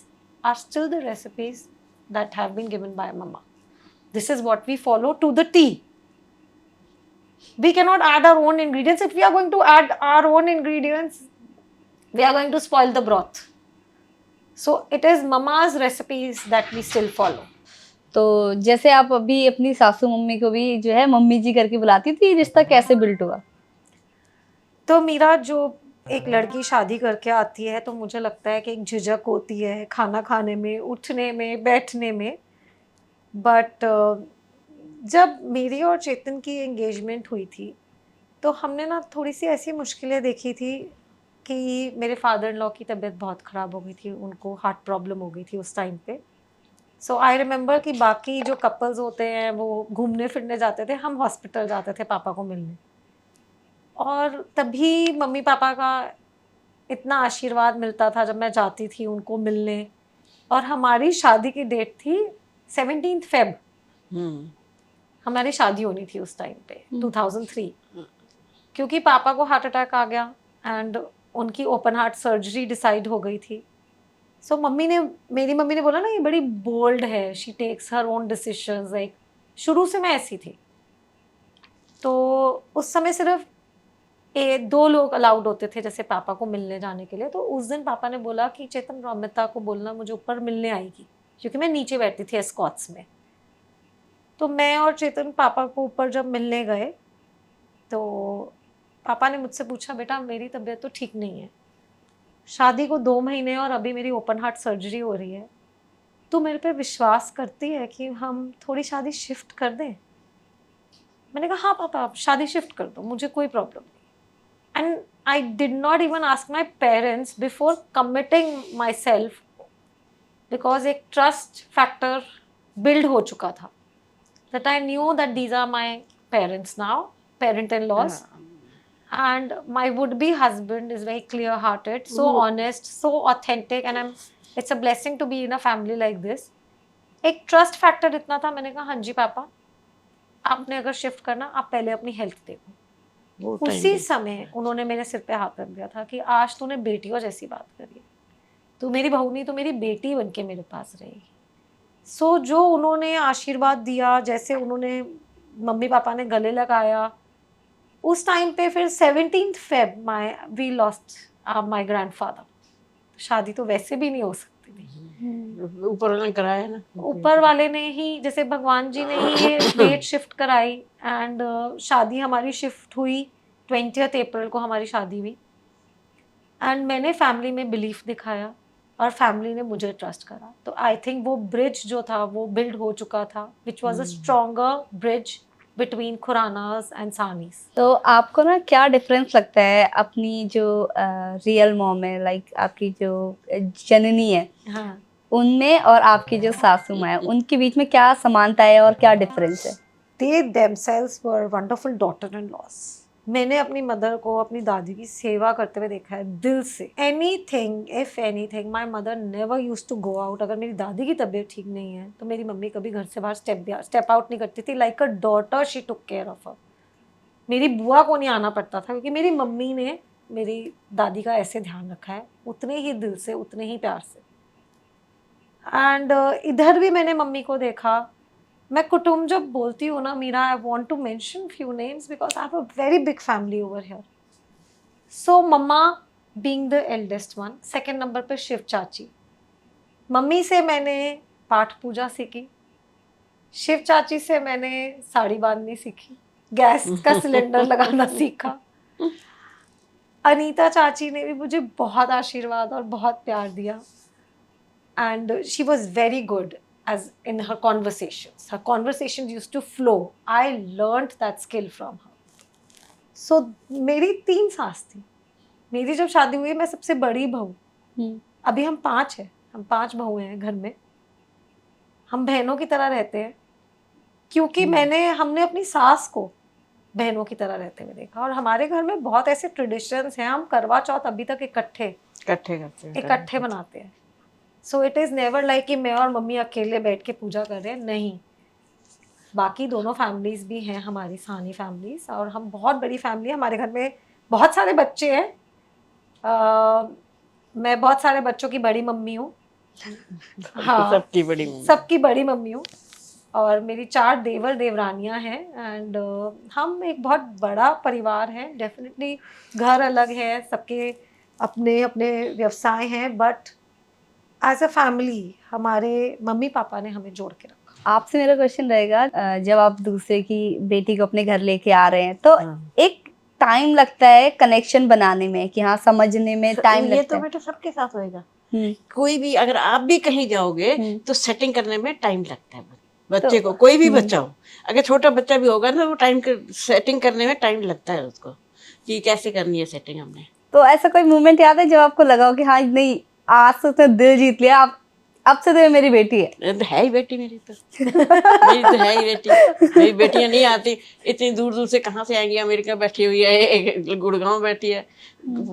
are still the recipes that have been given by mama. This is what we follow to the T. We cannot add our own ingredients. If we are going to add our own ingredients, we are going to spoil the broth. So it is mama's recipes that we still follow. तो जैसे आप अभी अपनी सासू mummy को भी जो है मम्मी जी करके बुलाती थी, रिश्ता कैसे बिल्ड हुआ? तो मेरा जो एक लड़की शादी करके आती है तो मुझे लगता है कि एक झिझक होती है खाना खाने में, उठने में, बैठने में। बट जब मेरी और चेतन की एंगेजमेंट हुई थी तो हमने ना थोड़ी सी ऐसी मुश्किलें देखी थी कि मेरे फादर इन लॉ की तबीयत बहुत ख़राब हो गई थी, उनको हार्ट प्रॉब्लम हो गई थी उस टाइम पे। सो आई रिमेंबर कि बाकी जो कपल्स होते हैं वो घूमने फिरने जाते थे, हम हॉस्पिटल जाते थे पापा को मिलने। और तभी मम्मी पापा का इतना आशीर्वाद मिलता था जब मैं जाती थी उनको मिलने। और हमारी शादी की डेट थी 17 फेब। हमारी शादी होनी थी उस टाइम पे 2003, क्योंकि पापा को हार्ट अटैक आ गया एंड उनकी ओपन हार्ट सर्जरी डिसाइड हो गई थी। सो मेरी मम्मी ने बोला ना ये बड़ी बोल्ड है, she takes her own decisions, like शुरू से मैं ऐसी थी। तो उस समय सिर्फ 2 लोग अलाउड होते थे जैसे पापा को मिलने जाने के लिए। तो उस दिन पापा ने बोला कि चेतन रोमिता को बोलना मुझे ऊपर मिलने आएगी, क्योंकि मैं नीचे बैठती थी एस्कॉट्स में। तो मैं और चेतन पापा को ऊपर जब मिलने गए तो पापा ने मुझसे पूछा, बेटा मेरी तबीयत तो ठीक नहीं है, शादी को 2 महीने और अभी मेरी ओपन हार्ट सर्जरी हो रही है, तू मेरे पे विश्वास करती है कि हम थोड़ी शादी शिफ्ट कर दें? मैंने कहा हाँ पापा आप शादी शिफ्ट कर दो, मुझे कोई प्रॉब्लम नहीं। And I did not even ask my parents before committing my self, because एक ट्रस्ट फैक्टर बिल्ड हो चुका था that I knew that these are my parents now, parent-in-laws. and my would-be husband is very clear-hearted, so honest, so authentic, and it's a blessing to be in a family like this. एक trust factor इतना था, मैंने कहा हाँ जी पापा, आपने अगर shift करना, आप पहले अपनी हेल्थ देखो। वो time उसी पे। समय उन्होंने मेरे सिर पे हाथ रख दिया था कि आज तूने बेटियों जैसी बात करी है, तू मेरी बहू नहीं, तो मेरी बेटी बन के मेरे पास रहेगी। सो जो उन्होंने आशीर्वाद दिया, जैसे उन्होंने मम्मी पापा ने गले लगाया, उस टाइम पे फिर 17th Feb we lost my grandfather. शादी तो वैसे भी नहीं हो सकती थी, ऊपर वाले ने कराया ना। ऊपर वाले ने ही, जैसे भगवान जी ने ही ये डेट शिफ्ट कराई, एंड शादी हमारी शिफ्ट हुई 20th अप्रैल को, हमारी शादी हुई। एंड मैंने फैमिली में बिलीफ दिखाया और फैमिली ने मुझे ट्रस्ट करा, तो आई थिंक वो ब्रिज जो था वो बिल्ड हो चुका था, which was a stronger bridge between Khuranas and Sahnis. तो आपको ना क्या डिफरेंस लगता है अपनी जो रियल मॉम है, लाइक आपकी जो जननी है, हाँ, उनमें और आपकी जो सासू माँ है, उनके बीच में क्या समानता है और क्या डिफरेंस है? they themselves were wonderful daughter-in-laws. मैंने अपनी मदर को, अपनी दादी की सेवा करते हुए देखा है दिल से। Anything, if anything, my mother never use to go out. अगर मेरी दादी की तबीयत ठीक नहीं है तो मेरी मम्मी कभी घर से बाहर स्टेप आउट नहीं करती थी। Like a daughter she took care of her. मेरी बुआ को नहीं आना पड़ता था, क्योंकि मेरी मम्मी ने मेरी दादी का ऐसे ध्यान रखा है, उतने ही दिल से, उतने ही प्यार से। एंड इधर भी मैंने मम्मी को देखा। मैं कुटुंब जब बोलती हूँ ना Meera, I want to mention few names because I have a very big family over here. So mamma being the eldest one, second number पे शिव चाची। मम्मी से मैंने पाठ पूजा सीखी, शिव चाची से मैंने साड़ी बांधनी सीखी, गैस का सिलेंडर लगाना सीखा। अनीता चाची ने भी मुझे बहुत आशीर्वाद और बहुत प्यार दिया, and she was very good as in her conversations. Her conversations used to flow. I learned that skill from her. So मेरी 3 सास थी। मेरी जब शादी हुई, मैं सबसे बड़ी बहू। अभी हम 5 हैं, हम 5 बहुएं हैं घर में। हम बहनों की तरह रहते हैं, क्योंकि हमने अपनी सास को बहनों की तरह रहते हुए देखा। और हमारे घर में बहुत ऐसे ट्रेडिशंस हैं, हम करवा चौथ अभी तक इकट्ठे करते हैं। बनाते हैं। So it is never like कि मैं और मम्मी अकेले बैठ के पूजा कर रहे हैं, नहीं। बाकी दोनों फैमिलीज भी हैं हमारी, सानी फैमिलीज, और हम बहुत बड़ी फैमिली है। हमारे घर में बहुत सारे बच्चे हैं। मैं बहुत सारे बच्चों की बड़ी मम्मी हूँ। हाँ, सबकी बड़ी मम्मी हूँ। और मेरी 4 देवर देवरानियाँ हैं। एंड हम एक बहुत बड़ा परिवार है। डेफिनेटली घर अलग है, सबके अपने अपने व्यवसाय हैं, बट एज अ फैमिली हमारे मम्मी पापा ने हमें जोड़ के रखा। आपसे मेरा क्वेश्चन रहेगा, जब आप दूसरे की बेटी को अपने घर लेके आ रहे हैं तो एक टाइम लगता है कनेक्शन बनाने में, कि हाँ समझने में टाइम लगता है। ये तो बेटा सबके साथ होएगा। कोई भी, अगर आप भी कहीं जाओगे तो सेटिंग करने में टाइम लगता है बच्चे को। कोई भी बच्चा हो, अगर छोटा बच्चा भी होगा ना, वो सेटिंग करने में टाइम लगता है उसको, कि कैसे करनी है सेटिंग हमने। तो ऐसा कोई मोमेंट याद है जब आपको लगा हो कि हाँ नहीं, आज तो उसने दिल जीत लिया, अब से तो ये मेरी बेटी है? है ही बेटी मेरी तो। मेरी तो है ही बेटी। मेरी बेटियां नहीं आती इतनी दूर दूर से, कहाँ से आएंगी? अमेरिका बैठी हुई है, गुड़गांव बैठी है,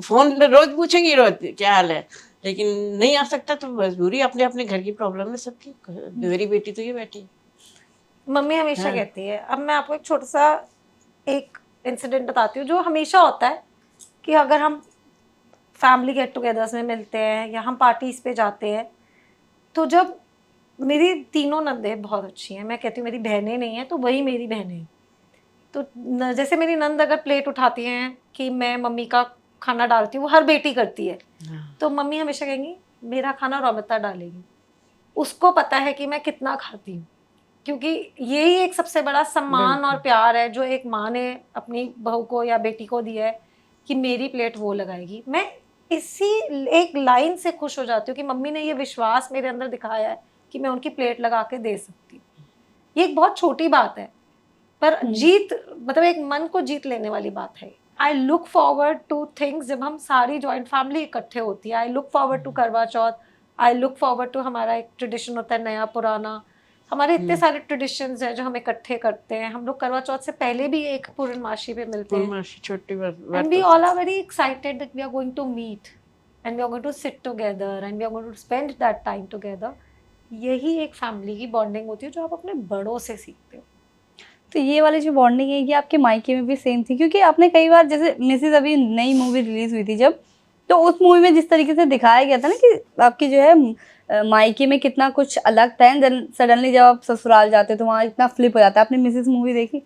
फोन रोज पूछेंगी रोज क्या हाल है, लेकिन नहीं आ सकता तो मजबूरी, अपने अपने घर की प्रॉब्लम है सबकी। मेरी बेटी तो ये बेटी। मम्मी हमेशा कहती है, अब मैं आपको एक छोटा सा एक इंसिडेंट बताती हूँ जो हमेशा होता है, कि अगर हम फैमिली गेट टुगेदर्स में मिलते हैं या हम पार्टीज पे जाते हैं, तो जब मेरी तीनों नंदें बहुत अच्छी हैं, मैं कहती हूँ मेरी बहनें नहीं हैं तो वही मेरी बहनें हैं। तो जैसे मेरी नंद अगर प्लेट उठाती हैं कि मैं मम्मी का खाना डालती हूँ, वो हर बेटी करती है, तो मम्मी हमेशा कहेंगी मेरा खाना रोमिता डालेगी। उसको पता है कि मैं कितना खाती हूँ, क्योंकि यही एक सबसे बड़ा सम्मान और प्यार है जो एक माँ ने अपनी बहू को या बेटी को दिया है, कि मेरी प्लेट वो लगाएगी। मैं इसी एक लाइन से खुश हो जाती हूँ कि मम्मी ने ये विश्वास मेरे अंदर दिखाया है कि मैं उनकी प्लेट लगा के दे सकती हूँ। ये एक बहुत छोटी बात है, पर जीत, मतलब एक मन को जीत लेने वाली बात है। I look forward two things जब हम सारी जॉइंट फैमिली इकट्ठे होती है। आई लुक फॉरवर्ड टू करवा चौथ, आई लुक फॉरवर्ड टू, हमारा एक ट्रेडिशन होता है नया पुराना, हमारे इतने सारे ट्रेडिशंस हैं जो हम इकट्ठे करते हैं। हम लोग करवा चौथ से पहले भी एक पूर्णमासी पे मिलते हैं, पूर्णमासी छोटी and we all are very excited that we are going to meet and we are going to sit together and we are going to spend that time together. यही एक फैमिली की बॉन्डिंग होती है जो आप अपने बड़ों से सीखते हो। तो ये वाली जो बॉन्डिंग है ये आपके मायके में भी सेम थी? क्योंकि आपने कई बार, जैसे मिसेज अभी नई मूवी रिलीज हुई थी जब, तो उस मूवी में जिस तरीके से दिखाया गया था ना कि आपकी जो है मायके में कितना कुछ अलग था, एंड देन सडनली जब आप ससुराल जाते तो वहाँ इतना फ्लिप हो जाता है। आपने मिसेज मूवी देखी?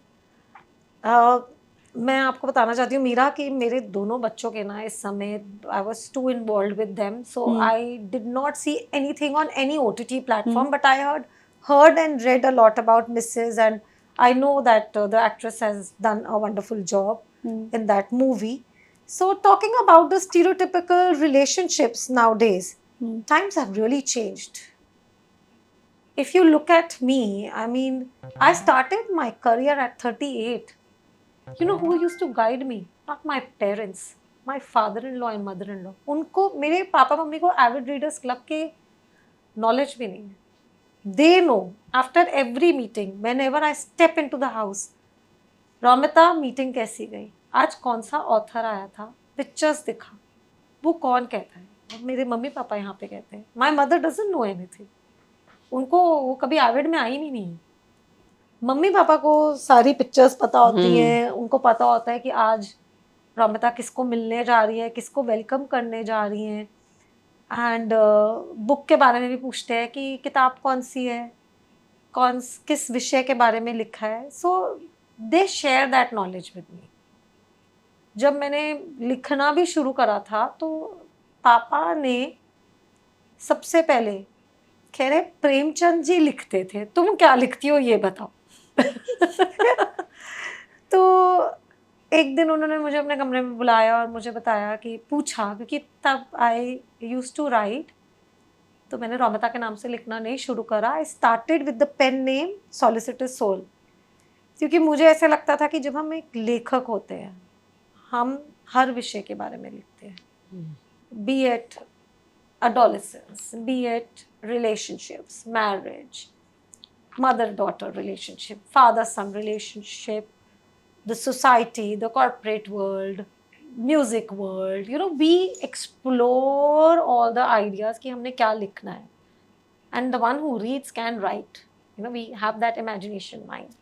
मैं आपको बताना चाहती हूँ मीरा कि मेरे दोनों बच्चों के ना इस समय I was too involved with them, so I did not see anything on any OTT platform, but I heard and read a lot about Mrs. and I know that the actress has done a wonderful job in that movie. So talking about the stereotypical relationships nowadays, times have really changed. If you look at me, I mean, I started my career at 38. You know who used to guide me? Not my parents, my father-in-law and mother-in-law. उनको, मेरे papa mummy को Avid readers club के knowledge भी नहीं है। They know after every meeting, whenever I step into the house, Romita meeting कैसी गई, आज कौन सा ऑथर आया था, पिक्चर्स दिखा, वो कौन कहता है, और मेरे मम्मी पापा यहाँ पे कहते हैं। My mother doesn't know anything, उनको वो कभी एविड में आई नहीं। मम्मी पापा को सारी पिक्चर्स पता होती हैं, उनको पता होता है कि आज रोमिता किसको मिलने जा रही है, किसको वेलकम करने जा रही हैं, एंड बुक के बारे में भी पूछते हैं कि किताब कौन सी है, किस विषय के बारे में लिखा है। So they share that knowledge with me. जब मैंने लिखना भी शुरू करा था तो पापा ने सबसे पहले कह रहे प्रेमचंद जी लिखते थे, तुम क्या लिखती हो ये बताओ। तो एक दिन उन्होंने मुझे अपने कमरे में बुलाया और मुझे बताया कि पूछा, क्योंकि तब आई यूज्ड टू राइट, तो मैंने रोमिता के नाम से लिखना नहीं शुरू करा। I started with the pen name Solicitor Soul, क्योंकि मुझे ऐसे लगता था कि जब हम एक लेखक होते हैं हम हर विषय के बारे में लिखते हैं, be it adolescence, be it relationships, marriage, mother-daughter relationship, father-son relationship, the society, the corporate world, music world, you know, we explore all the ideas कि हमने क्या लिखना है, and the one who reads can write, you know, we have that imagination mind,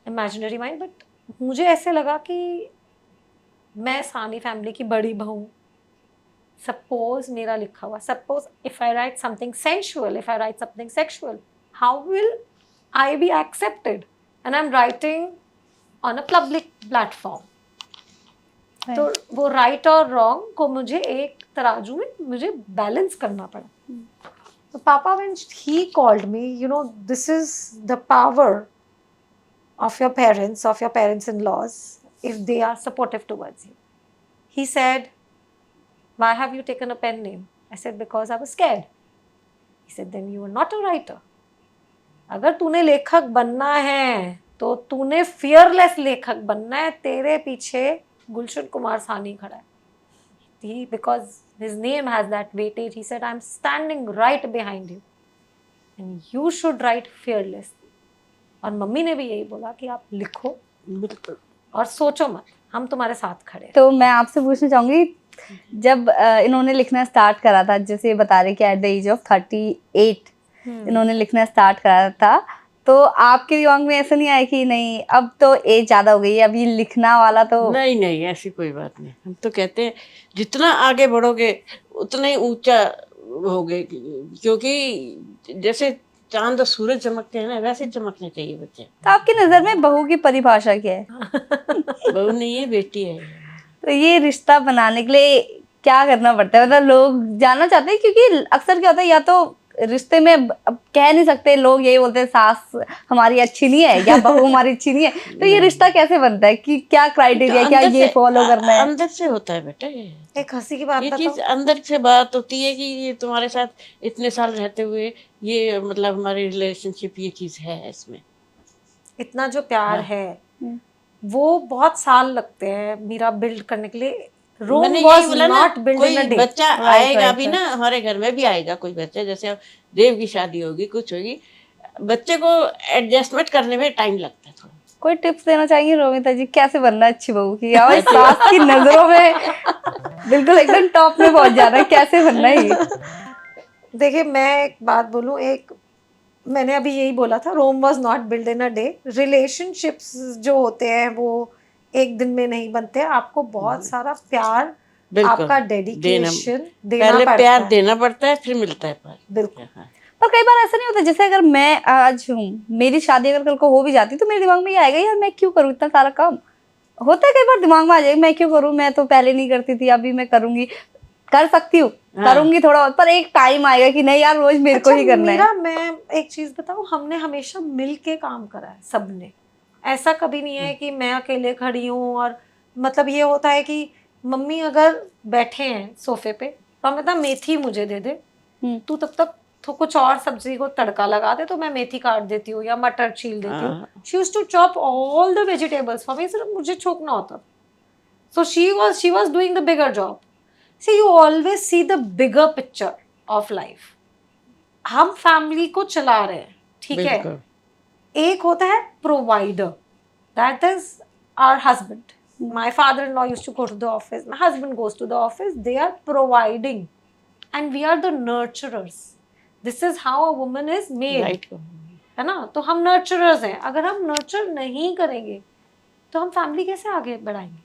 imaginary mind, but मुझे ऐसे लगा कि मैं सानी फैमिली की बड़ी बहू, suppose मेरा लिखा हुआ, suppose if I write something sensual, if I write something sexual, how will I be accepted? And I'm writing on a public platform. तो वो राइट और रॉन्ग को मुझे एक तराजू में मुझे बैलेंस करना पड़ा। तो पापा when he called me, you know, this is the power of your parents-in-laws if they are supportive towards you. He said, why have you taken a pen name? I said, because I was scared. He said, then you are not a writer. अगर तूने लेखक बनना है तो तूने fearless लेखक बनना है, तेरे पीछे गुलशन कुमार सानी खड़ा है। Because his name has that weightage, he said, I'm standing right behind you and you should write fearlessly. और मम्मी ने भी यही बोला कि आप लिखो और सोचो मत, हम तुम्हारे साथ खड़े हैं। तो मैं आपसे पूछना चाहूँगी, जब इन्होंने लिखना स्टार्ट करा था, जैसे बता रहे कि एट द एज ऑफ 38 इन्होंने लिखना स्टार्ट करा था, तो आपके दिमाग में ऐसा नहीं आया कि नहीं अब तो एज ज़्यादा हो गई है, अब ये लिखना वाला तो? नहीं, ऐसी कोई बात नहीं। हम तो कहते हैं जितना आगे बढ़ोगे उतना ही ऊंचा होगे, क्योंकि जैसे चांद और सूरज चमकते हैं ना, वैसे चमकने चाहिए बच्चे। तो आपकी नज़र में बहू की परिभाषा क्या है? बहू नहीं है, बेटी है। तो ये रिश्ता बनाने के लिए क्या करना पड़ता है? मतलब लोग जानना चाहते हैं, क्योंकि अक्सर क्या होता है, या तो रिश्ते में अब कह नहीं सकते, लोग यही बोलते हैं सास हमारी अच्छी नहीं है या बहू हमारी अच्छी नहीं है, तो ये रिश्ता कैसे बनता है कि क्या क्राइटेरिया, क्या ये फॉलो करना है? अंदर से होता है बेटा। एक हंसी की बात ये चीज अंदर से बात होती है कि ये तुम्हारे साथ इतने साल रहते हुए ये मतलब हमारी रिलेशनशिप ये चीज है, इसमें इतना जो प्यार है वो बहुत साल लगते हैं मीरा बिल्ड करने के लिए। Rome was not build in a day. बच्चा आएगा भी ना, हमारे घर में भी आएगा कोई बच्चा, जैसे अब देव की शादी होगी, कुछ होगी, बच्चे को एडजस्टमेंट करने में टाइम लगता है थोड़ा। कोई टिप्स देना चाहेंगे रोमिता जी, कैसे बनना है अच्छी बहू की? या सास की नजरों में बिल्कुल एकदम टॉप में पहुंच जाना है, कैसे बनना है ये? देखिए मैं एक बात बोलूं, एक मैंने अभी यही बोला था, Rome was not build in a day. Relationships जो होते हैं वो एक दिन में नहीं बनते, आपको बहुत सारा प्यार, बिल्कुल, आपका डेडिकेशन देना पहले पड़ता प्यार है। देना पड़ता है, फिर मिलता है प्यार। बिल्कुल। हाँ। पर कई बार ऐसा नहीं होता, जैसे अगर मैं आज हूँ, मेरी शादी अगर कल को हो भी जाती तो मेरे दिमाग में ये आएगा यार मैं क्यों करूँ इतना सारा काम। होता है कई बार दिमाग में आ जाएगा मैं क्यों करूँ, मैं तो पहले नहीं करती थी, अभी मैं करूंगी, कर सकती हूँ, करूंगी थोड़ा और, पर एक टाइम आएगा कि नहीं यार रोज मेरे को ही करना है। मैं एक चीज बताऊं, हमने हमेशा मिल के काम करा है सबने। ऐसा कभी नहीं है कि मैं अकेले खड़ी हूँ। और मतलब ये होता है कि मम्मी अगर बैठे हैं सोफे पे तो हम कहता मेथी मुझे दे दे, तू तब तक तो कुछ और सब्जी को तड़का लगा दे, तो मैं मेथी काट देती हूँ या मटर छील देती हूँ। She used to chop all the vegetables for me, सिर्फ मुझे छोकना होता। So she was doing the bigger job. See, you always see the bigger picture of life. हम फैमिली को चला रहे हैं, ठीक है। एक होता है provider, that is our husband. My father in law used to go to the office, my husband goes to the office, they are providing and we are the nurturers. This is how a woman is made, है ना। तो हम नर्चरर्स हैं। अगर हम nurture नहीं करेंगे तो हम फैमिली कैसे आगे बढ़ाएंगे?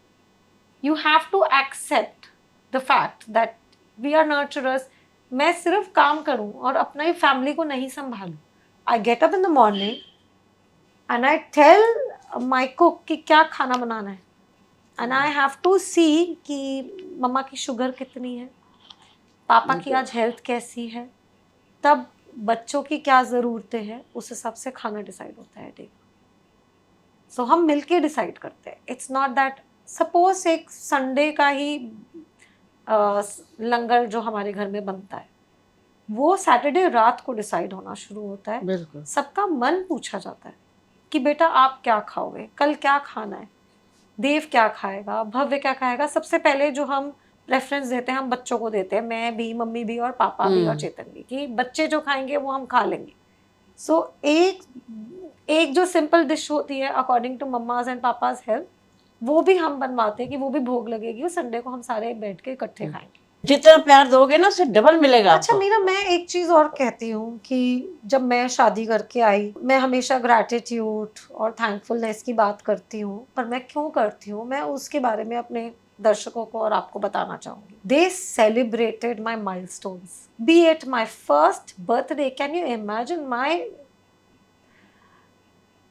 You have to accept the fact that we are nurturers। मैं सिर्फ काम करूं और अपना ही फैमिली को नहीं संभालूं। I get up in the morning and I tell my cook कि क्या खाना बनाना है, and I have to see कि मम्मा की शुगर कितनी है, पापा की आज हेल्थ कैसी है, तब बच्चों की क्या ज़रूरतें हैं, उस हिसाब से खाना डिसाइड होता है डे। सो हम मिलके डिसाइड करते हैं। इट्स नॉट दैट सपोज एक संडे का ही लंगर जो हमारे घर में बनता है वो सैटरडे रात को डिसाइड होना शुरू होता है। बिल्कुल। सबका मन पूछा जाता है कि बेटा आप क्या खाओगे, कल क्या खाना है, देव क्या खाएगा, भव्य क्या खाएगा। सबसे पहले जो हम प्रेफरेंस देते हैं हम बच्चों को देते हैं, मैं भी, मम्मी भी और पापा भी और चेतन भी, कि बच्चे जो खाएंगे वो हम खा लेंगे। सो एक जो सिंपल डिश होती है according to mumma's and papa's health, वो भी हम बनवाते हैं कि वो भी भोग लगेगी और संडे को हम सारे बैठ के इकट्ठे खाएंगे। जितना प्यार दोगे ना उससे डबल मिलेगा। अच्छा मीरा, मैं एक चीज और कहती हूँ कि जब मैं शादी करके आई, मैं हमेशा ग्रैटिट्यूड और थैंकफुलनेस की बात करती हूँ, पर मैं क्यों करती हूँ मैं उसके बारे में अपने दर्शकों को और आपको बताना चाहूंगी। They celebrated my milestones, be it my first birthday. Can you imagine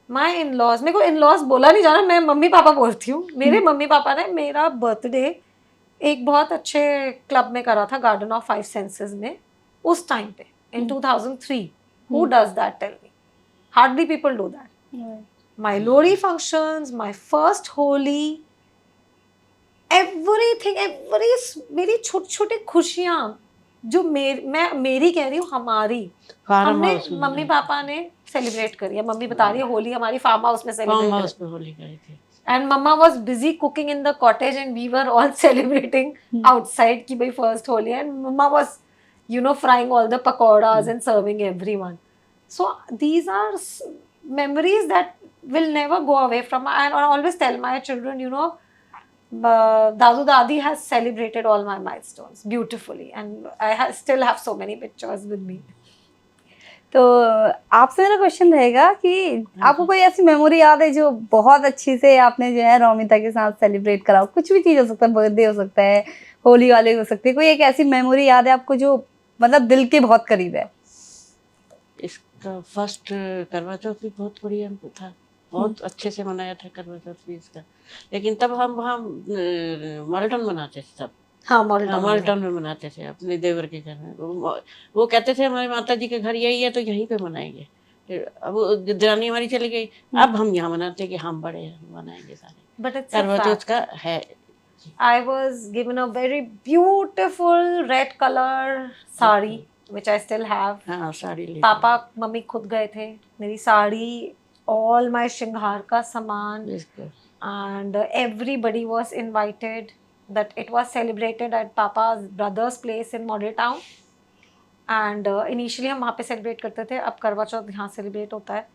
my in laws, मेरे को इन लॉज बोला नहीं जाना, मैं मम्मी पापा बोलती हूँ। मेरे मम्मी पापा ने मेरा बर्थडे एक बहुत अच्छे क्लब में करा था, गार्डन ऑफ 5 सेंसेस में, उस टाइम पे in 2003। Who does that, tell me? Hardly people do that. My Lohri functions, my first Holi, everything, मेरी छोटी छोटी खुशियाँ जो मैं मेरी कह रही हूँ, हमारी, हमने मम्मी पापा ने सेलिब्रेट करी है। मम्मी बता रही है होली हमारी फार्म हाउस में सेलिब्रेट करी थी, and mama was busy cooking in the cottage and we were all celebrating outside ki bhai first Holi, and mama was frying all the pakoras and serving everyone. So these are memories that will never go away from. And I always tell my children, Dadu Dadi has celebrated all my milestones beautifully and I still have so many pictures with me. तो आपसे मेरा question रहेगा कि आपको कोई ऐसी memory याद है जो बहुत अच्छी से आपने जो है रोमिता के साथ सेलिब्रेट करा हो? कुछ भी चीज़ हो सकता है, बर्थडे हो सकता है, होली वाले हो सकती है, कोई एक ऐसी मेमोरी याद है आपको जो मतलब दिल के बहुत करीब है? इसका फर्स्ट करवा चौथ भी बहुत बढ़िया था, बहुत अच्छे से मनाया था करवा चौथ भी इसका। लेकिन तब हम वहाँ मॉडल मनाते थे सब। हाँ, मॉडल टाउन में मनाते थे अपने देवर के घर में। वो कहते थे हमारी माता जी के घर यही है तो यहीं पे मनाएंगे। फिर अब दरानी हमारी चली गई, अब हम यहाँ मनाते कि हम बड़े हैं, मनाएंगे सारे। बट इट्स करवा चौथ का है। I was given a very beautiful red color sari which I still have. हाँ, साड़ी ले पापा मम्मी खुद गए थे, मेरी साड़ी, all my श्रृंगार का सामान, and everybody was invited. That it was celebrated at Papa's brother's place in Model Town. And initially हम वहाँ पे सेलिब्रेट करते थे, अब करवा चौथ यहाँ सेलिब्रेट होता है,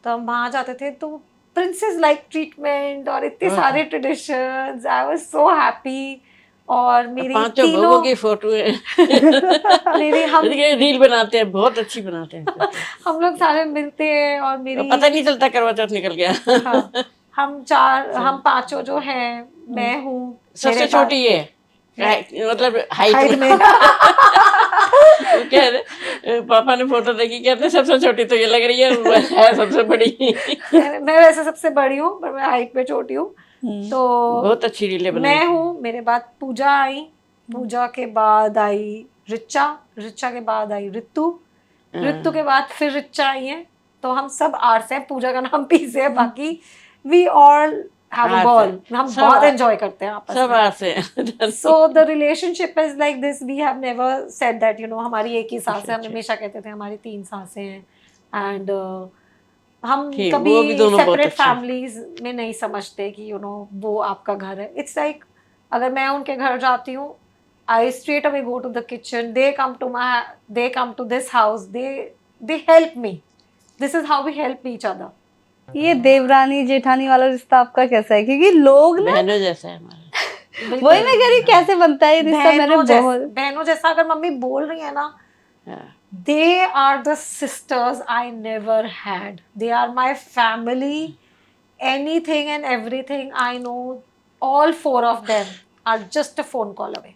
तो हम वहाँ जाते थे, तो प्रिंसेस लाइक ट्रीटमेंट और इतने सारे traditions, I was so happy. और मेरी 5 तीनों बहू की फोटो है। मेरी हम ये रील बनाते हैं, बहुत अच्छी बनाते हैं। हम लोग सारे मिलते हैं और मेरी पता नहीं चलता करवा चौथ निकल गया। हाँ, हम पांचों जो हैं, मैं हूँ सबसे छोटी ये मतलब हाइट हाइट में। में। कह रहे पापा ने फोटो देखी, कहते सबसे छोटी तो ये लग रही है सबसे बड़ी। मैं वैसे सबसे बड़ी हूँ, पर मैं हाइट में छोटी हूँ। तो बहुत अच्छी रीलें बनाई। मैं हूँ, मेरे बाद पूजा आई, पूजा के बाद आई रिचा, रिचा के बाद आई ऋतु, ऋतु के बाद फिर रिचा आई है। तो हम सब आर से हैं, पूजा का नाम पी से है, बाकी we all have a ball, हम बहुत एंजॉय करते हैं आपस सब में। आर से। So the relationship is like this, we have never said that you know हमारी एक ही सांस है, हम हमेशा कहते थे हमारी 3 सांसें हैं। एंड हम ठीक, वो भी कभी दोनों बहुत सेपरेट अच्छे हैं। फैमिलीज में नहीं समझते कि यू नो वो आपका घर है। इट्स लाइक अगर मैं उनके घर जाती हूँ, I straight away go to the kitchen, they come to this house, they help me, this is how we help each other. ये देवरानी जेठानी वाला रिश्ता आपका कैसा है? क्योंकि लोग ना, बहनों जैसा है हमारा। वही मैं कह रही हूँ, कैसे बनता है ये रिश्ता? मैंने बहुत बहनों जैसा अगर मम्मी बोल रही है ना, हाँ। they are the sisters I never had. They are my family. Anything and everything I know, all 4 of them are just a phone call away.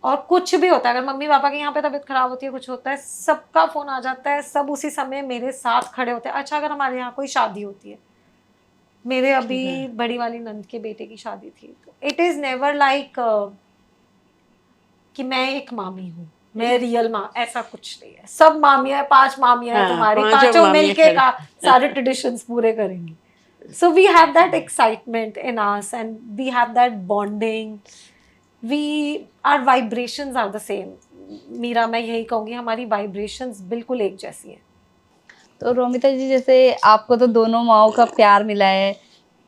और कुछ भी होता है, अगर मम्मी पापा के यहाँ पे तबीयत खराब होती है, कुछ होता है, सबका फोन आ जाता है, सब उसी समय मेरे साथ खड़े होते हैं। अच्छा, अगर हमारे यहाँ कोई शादी होती है, मेरे अभी बड़ी वाली नंद के बेटे की शादी थी, तो इट इज नेवर लाइक कि मैं एक मामी हूँ, मैं रियल माँ, ऐसा कुछ नहीं है। सब मामियाँ, 5 मामियाँ हैं हाँ, तुम्हारी, पांचों पांचों मामियाँ मिलके खड़े। का सारे ट्रेडिशंस पूरे करेंगी। So we have that excitement in us and we have that bonding. Our vibrations are the same. Meera, मैं यही कहूँगी, हमारी vibrations बिल्कुल एक जैसी हैं। तो रोमिता जी, जैसे आपको तो दोनों माओं का प्यार मिला है,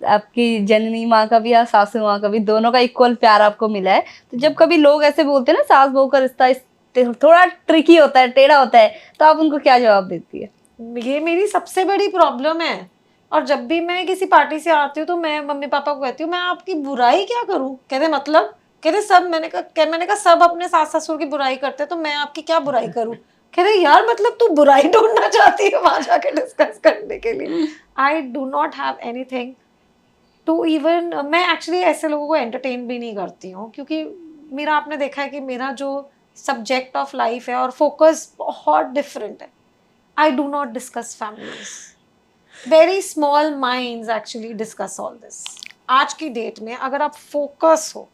आपकी जननी माँ का भी और सासू माँ का भी, दोनों का इक्वल प्यार आपको मिला है। तो जब कभी लोग ऐसे बोलते हैं ना सास बहू का रिश्ता थोड़ा ट्रिकी होता है, टेढ़ा होता है, तो आप उनको क्या जवाब देती है? ये मेरी सबसे बड़ी प्रॉब्लम है। और जब भी मैं किसी पार्टी से आती हूँ तो मैं मम्मी पापा को कहती हूँ, मैं आपकी बुराई क्या करूँ? कहते मतलब, कहते सब, मैंने कहा सब अपने सास ससुर की बुराई करते, तो मैं आपकी क्या बुराई करूँ? कहते यार मतलब तू बुराई ढूंढना चाहती है वहां जाके डिस्कस करने के लिए। I do not have anything to even, मैं एक्चुअली ऐसे लोगों को एंटरटेन भी नहीं करती हूँ, क्योंकि मेरा, आपने देखा है कि मेरा जो सब्जेक्ट ऑफ लाइफ है और फोकस बहुत डिफरेंट है। आई do not discuss families, very small minds actually discuss all this. आज की डेट में अगर आप फोकस हो,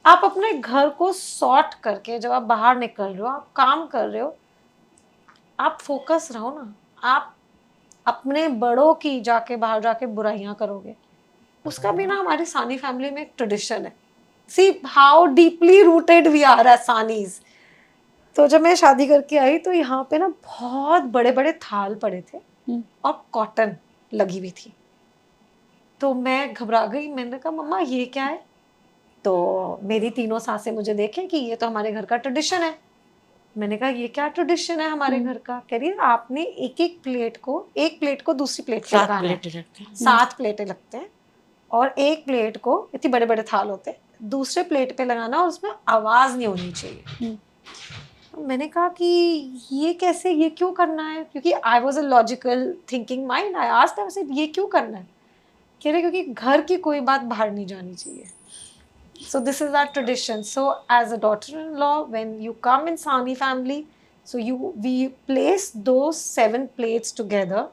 आप अपने घर को सॉर्ट करके जब आप बाहर निकल रहे हो, आप काम कर रहे हो, आप फोकस रहो ना। आप अपने बड़ों की जाके बाहर जाके बुराइयां करोगे, उसका भी ना हमारी सानी फैमिली में एक ट्रेडिशन है। See how deeply rooted we are as Sahnis. तो जब मैं शादी करके आई तो यहाँ पे ना बहुत बड़े बड़े थाल पड़े थे और कॉटन लगी हुई थी। तो मैं घबरा गई, मैंने कहा मम्मा ये क्या है? तो मेरी तीनों सासें मुझे देखें कि ये तो हमारे घर का ट्रेडिशन है। मैंने कहा ये क्या ट्रेडिशन है हमारे घर का? कह रही है आपने एक प्लेट को दूसरी प्लेट पे 7 लगाना है। प्लेटें रखते हैं। 7 प्लेटें लगते हैं और एक प्लेट को, इतने बड़े बड़े थाल होते हैं, दूसरे प्लेट पे लगाना और उसमें आवाज नहीं होनी चाहिए। मैंने कहा कि ये कैसे, ये क्यों करना है? क्योंकि I was a logical thinking mind. I asked them, ये क्यों करना है? कह रहे क्योंकि घर की कोई बात बाहर नहीं जानी चाहिए। So this is our tradition. So as a daughter-in-law, when you come in Sani family, so we placed those 7 plates together.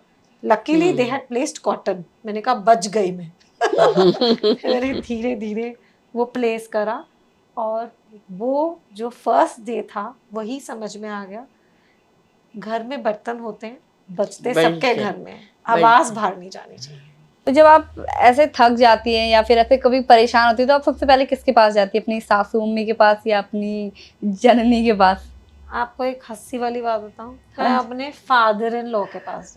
Luckily they had placed cotton. मैंने कहा बच गई मैं। मैंने धीरे धीरे वो प्लेस करा और वो जो फर्स्ट डे था वही समझ में आ गया, घर में बर्तन होते हैं, बचते सबके घर में, आवाज बाहर नहीं जानी चाहिए। तो जब आप ऐसे थक जाती हैं या फिर ऐसे कभी परेशान होती है, तो आप सबसे पहले किसके पास जाती है? अपनी सासू मम्मी के पास या अपनी जननी के पास? आपको एक हंसी वाली बात बताऊं, मैं अपने फादर इन लॉ के पास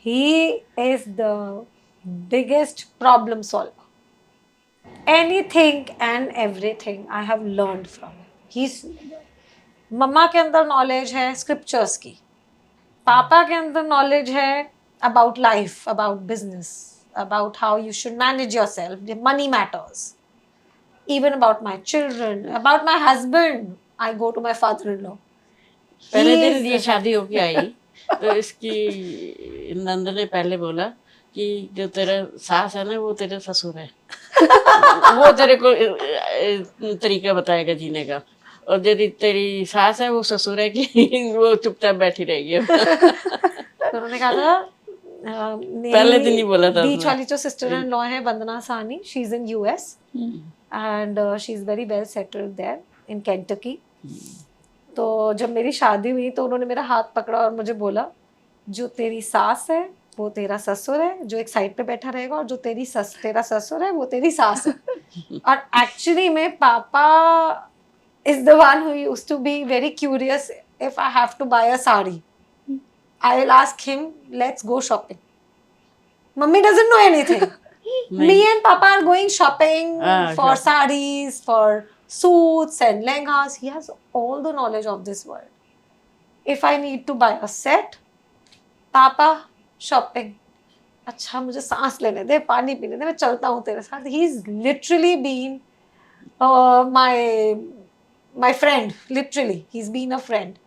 he is the biggest problem solver. Anything and everything I have learned from him. मम्मा के अंदर नॉलेज है स्क्रिप्चर्स की, पापा के अंदर नॉलेज है about life, about business, about how you should manage yourself, money matters, even about my children, about my husband. I go to my father in law. पहले दिन ये शादी होके आई तो इसकी नंद ने पहले बोला कि जो तेरा सास है ना वो तेरा ससुर है, वो तेरे को तरीका बताएगा जीने का, और यदि तेरी सास है वो ससुर है कि वो चुपचाप बैठी रहेगी। तो उन्होंने कहा था पहले दिन ही बोला था बीच उसने। वाली जो सिस्टर इन लॉ है Vandana Sani, she is in US and she is very well settled there in Kentucky. तो जब मेरी शादी हुई तो उन्होंने मेरा हाथ पकड़ा और मुझे बोला, जो तेरी सास है वो तेरा ससुर है, जो एक साइड पे बैठा रहेगा, और जो तेरा ससुर है वो तेरी सास है। और एक्चुअली में पापा is the one who used to be very curious if I have to buy a sari. I will ask him, let's go shopping. Mummy doesn't know anything. Me and Papa are going shopping for saris, for suits and lehengas. He has all the knowledge of this world. If I need to buy a set, Papa, shopping. अच्छा मुझे सांस लेने दे, पानी पीने दे, मैं चलता हूँ तेरे साथ. He's literally been my friend, literally. He's been a friend.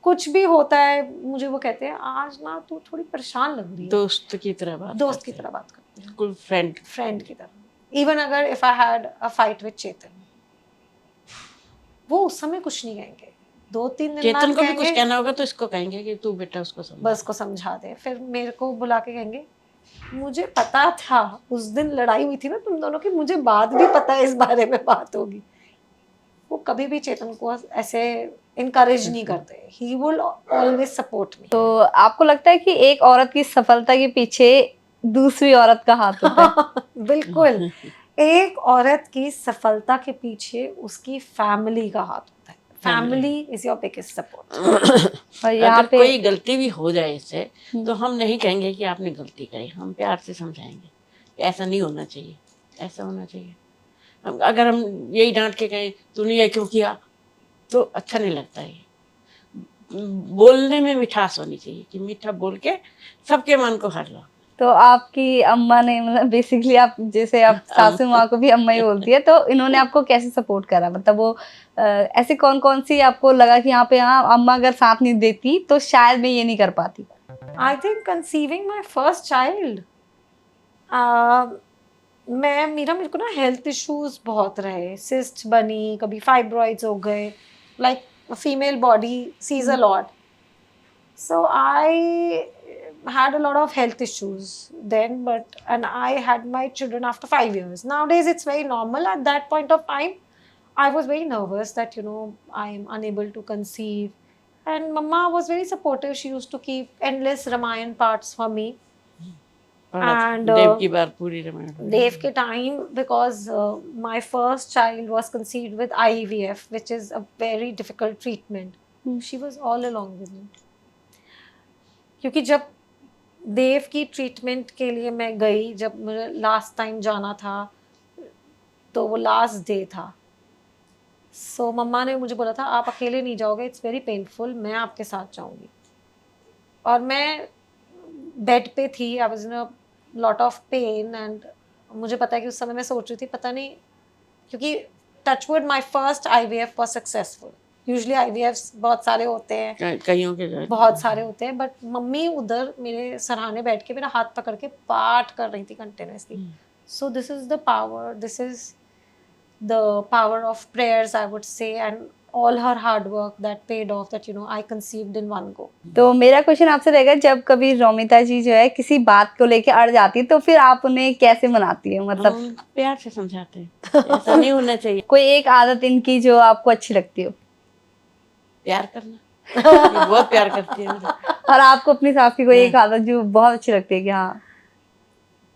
कुछ भी होता है मुझे वो कहते हैं, आज ना तू थोड़ी परेशान लग रही है, दोस्त की तरह बात दोस्त की तरह बात करते हैं, बिल्कुल फ्रेंड। फ्रेंड की तरह। इवन अगर if I had a fight with Chetan, वो उस समय कुछ नहीं कहेंगे, 2-3 दिन चेतन बाद को भी कुछ कहेंगे, कहना होगा तो इसको कहेंगे कि तू बेटा उसको समझा। बस को समझा दे। फिर मेरे को बुला के कहेंगे, मुझे पता था उस दिन लड़ाई हुई थी ना तुम दोनों की, मुझे बाद भी पता है इस बारे में बात होगी। वो कभी भी चेतन को ऐसे इनकरेज नहीं करते, he will always support me. तो आपको लगता है कि एक औरत की सफलता के पीछे दूसरी औरत का हाथ होता है? बिल्कुल, एक औरत की सफलता के पीछे उसकी फैमिली का हाथ होता है। Family is your biggest support. और यहाँ अगर पे कोई गलती भी हो जाए इससे तो हम नहीं कहेंगे कि आपने गलती करी, हम प्यार से समझाएंगे कि ऐसा नहीं होना चाहिए, ऐसा होना चाहिए। अगर हम यही डांट के कहें तूने ये क्यों किया तो अच्छा नहीं लगता है। बोलने में मिठास होनी चाहिए कि मीठा बोल के सबके मन को हर लो। तो आपकी अम्मा ने मतलब बेसिकली आप जैसे आप सासू माँ को भी अम्मा ही बोलती है, तो इन्होंने आपको कैसे सपोर्ट करा? मतलब वो ऐसे कौन कौन सी आपको लगा कि यहाँ पे हाँ अम्मा अगर साथ नहीं देती तो शायद मैं ये नहीं कर पाती? I think conceiving my first child, मेरे को ना हेल्थ इश्यूज बहुत रहे, सिस्ट बनी, कभी फाइब्रॉइड्स हो गए, like female body sees a lot, so I had a lot of health issues then, and I had my children after 5 years. Nowadays it's very normal. At that point of time I was very nervous that I am unable to conceive, and mama was very supportive. She used to keep endless Ramayan parts for me. And देव की बार पूरी Ramayan. Dev ke time, because my first child was conceived with IVF, which is a very difficult treatment. She was all along with me. क्योंकि जब देव की treatment के लिए मैं गई, जब मुझे लास्ट टाइम जाना था तो वो लास्ट डे था, सो मम्मा ने मुझे बोला था आप अकेले नहीं जाओगे, इट्स वेरी पेनफुल, मैं आपके साथ जाऊंगी। और मैं बेड पे थी, I was in a lot of pain, and मुझे पता है कि उस समय मैं सोच रही थी पता नहीं, क्योंकि touchwood my first IVF was successful. Usually IVF बहुत सारे होते हैं, कईयों के बहुत सारे होते हैं, बट मम्मी उधर मेरे सराहने बैठ के मेरा हाथ पकड़ के पाठ कर रही थी continuously. So this is the power, this is the power of prayers I would say, and all her hard work that paid off, that I conceived in one go. तो मेरा क्वेश्चन आपसे रहेगा, जब कभी रोमिता जी जो है किसी बात को लेके अड़ जाती है तो फिर आप उन्हें कैसे मनाती है? मतलब हम प्यार से समझाते हैं, ऐसा नहीं होना चाहिए। कोई एक आदत इनकी जो आपको अच्छी लगती हो? प्यार करना, ये बहुत प्यार करती है मुझे। और आपको अपनी सास की कोई एक आदत जो बहुत अच्छी लगती है कि हाँ?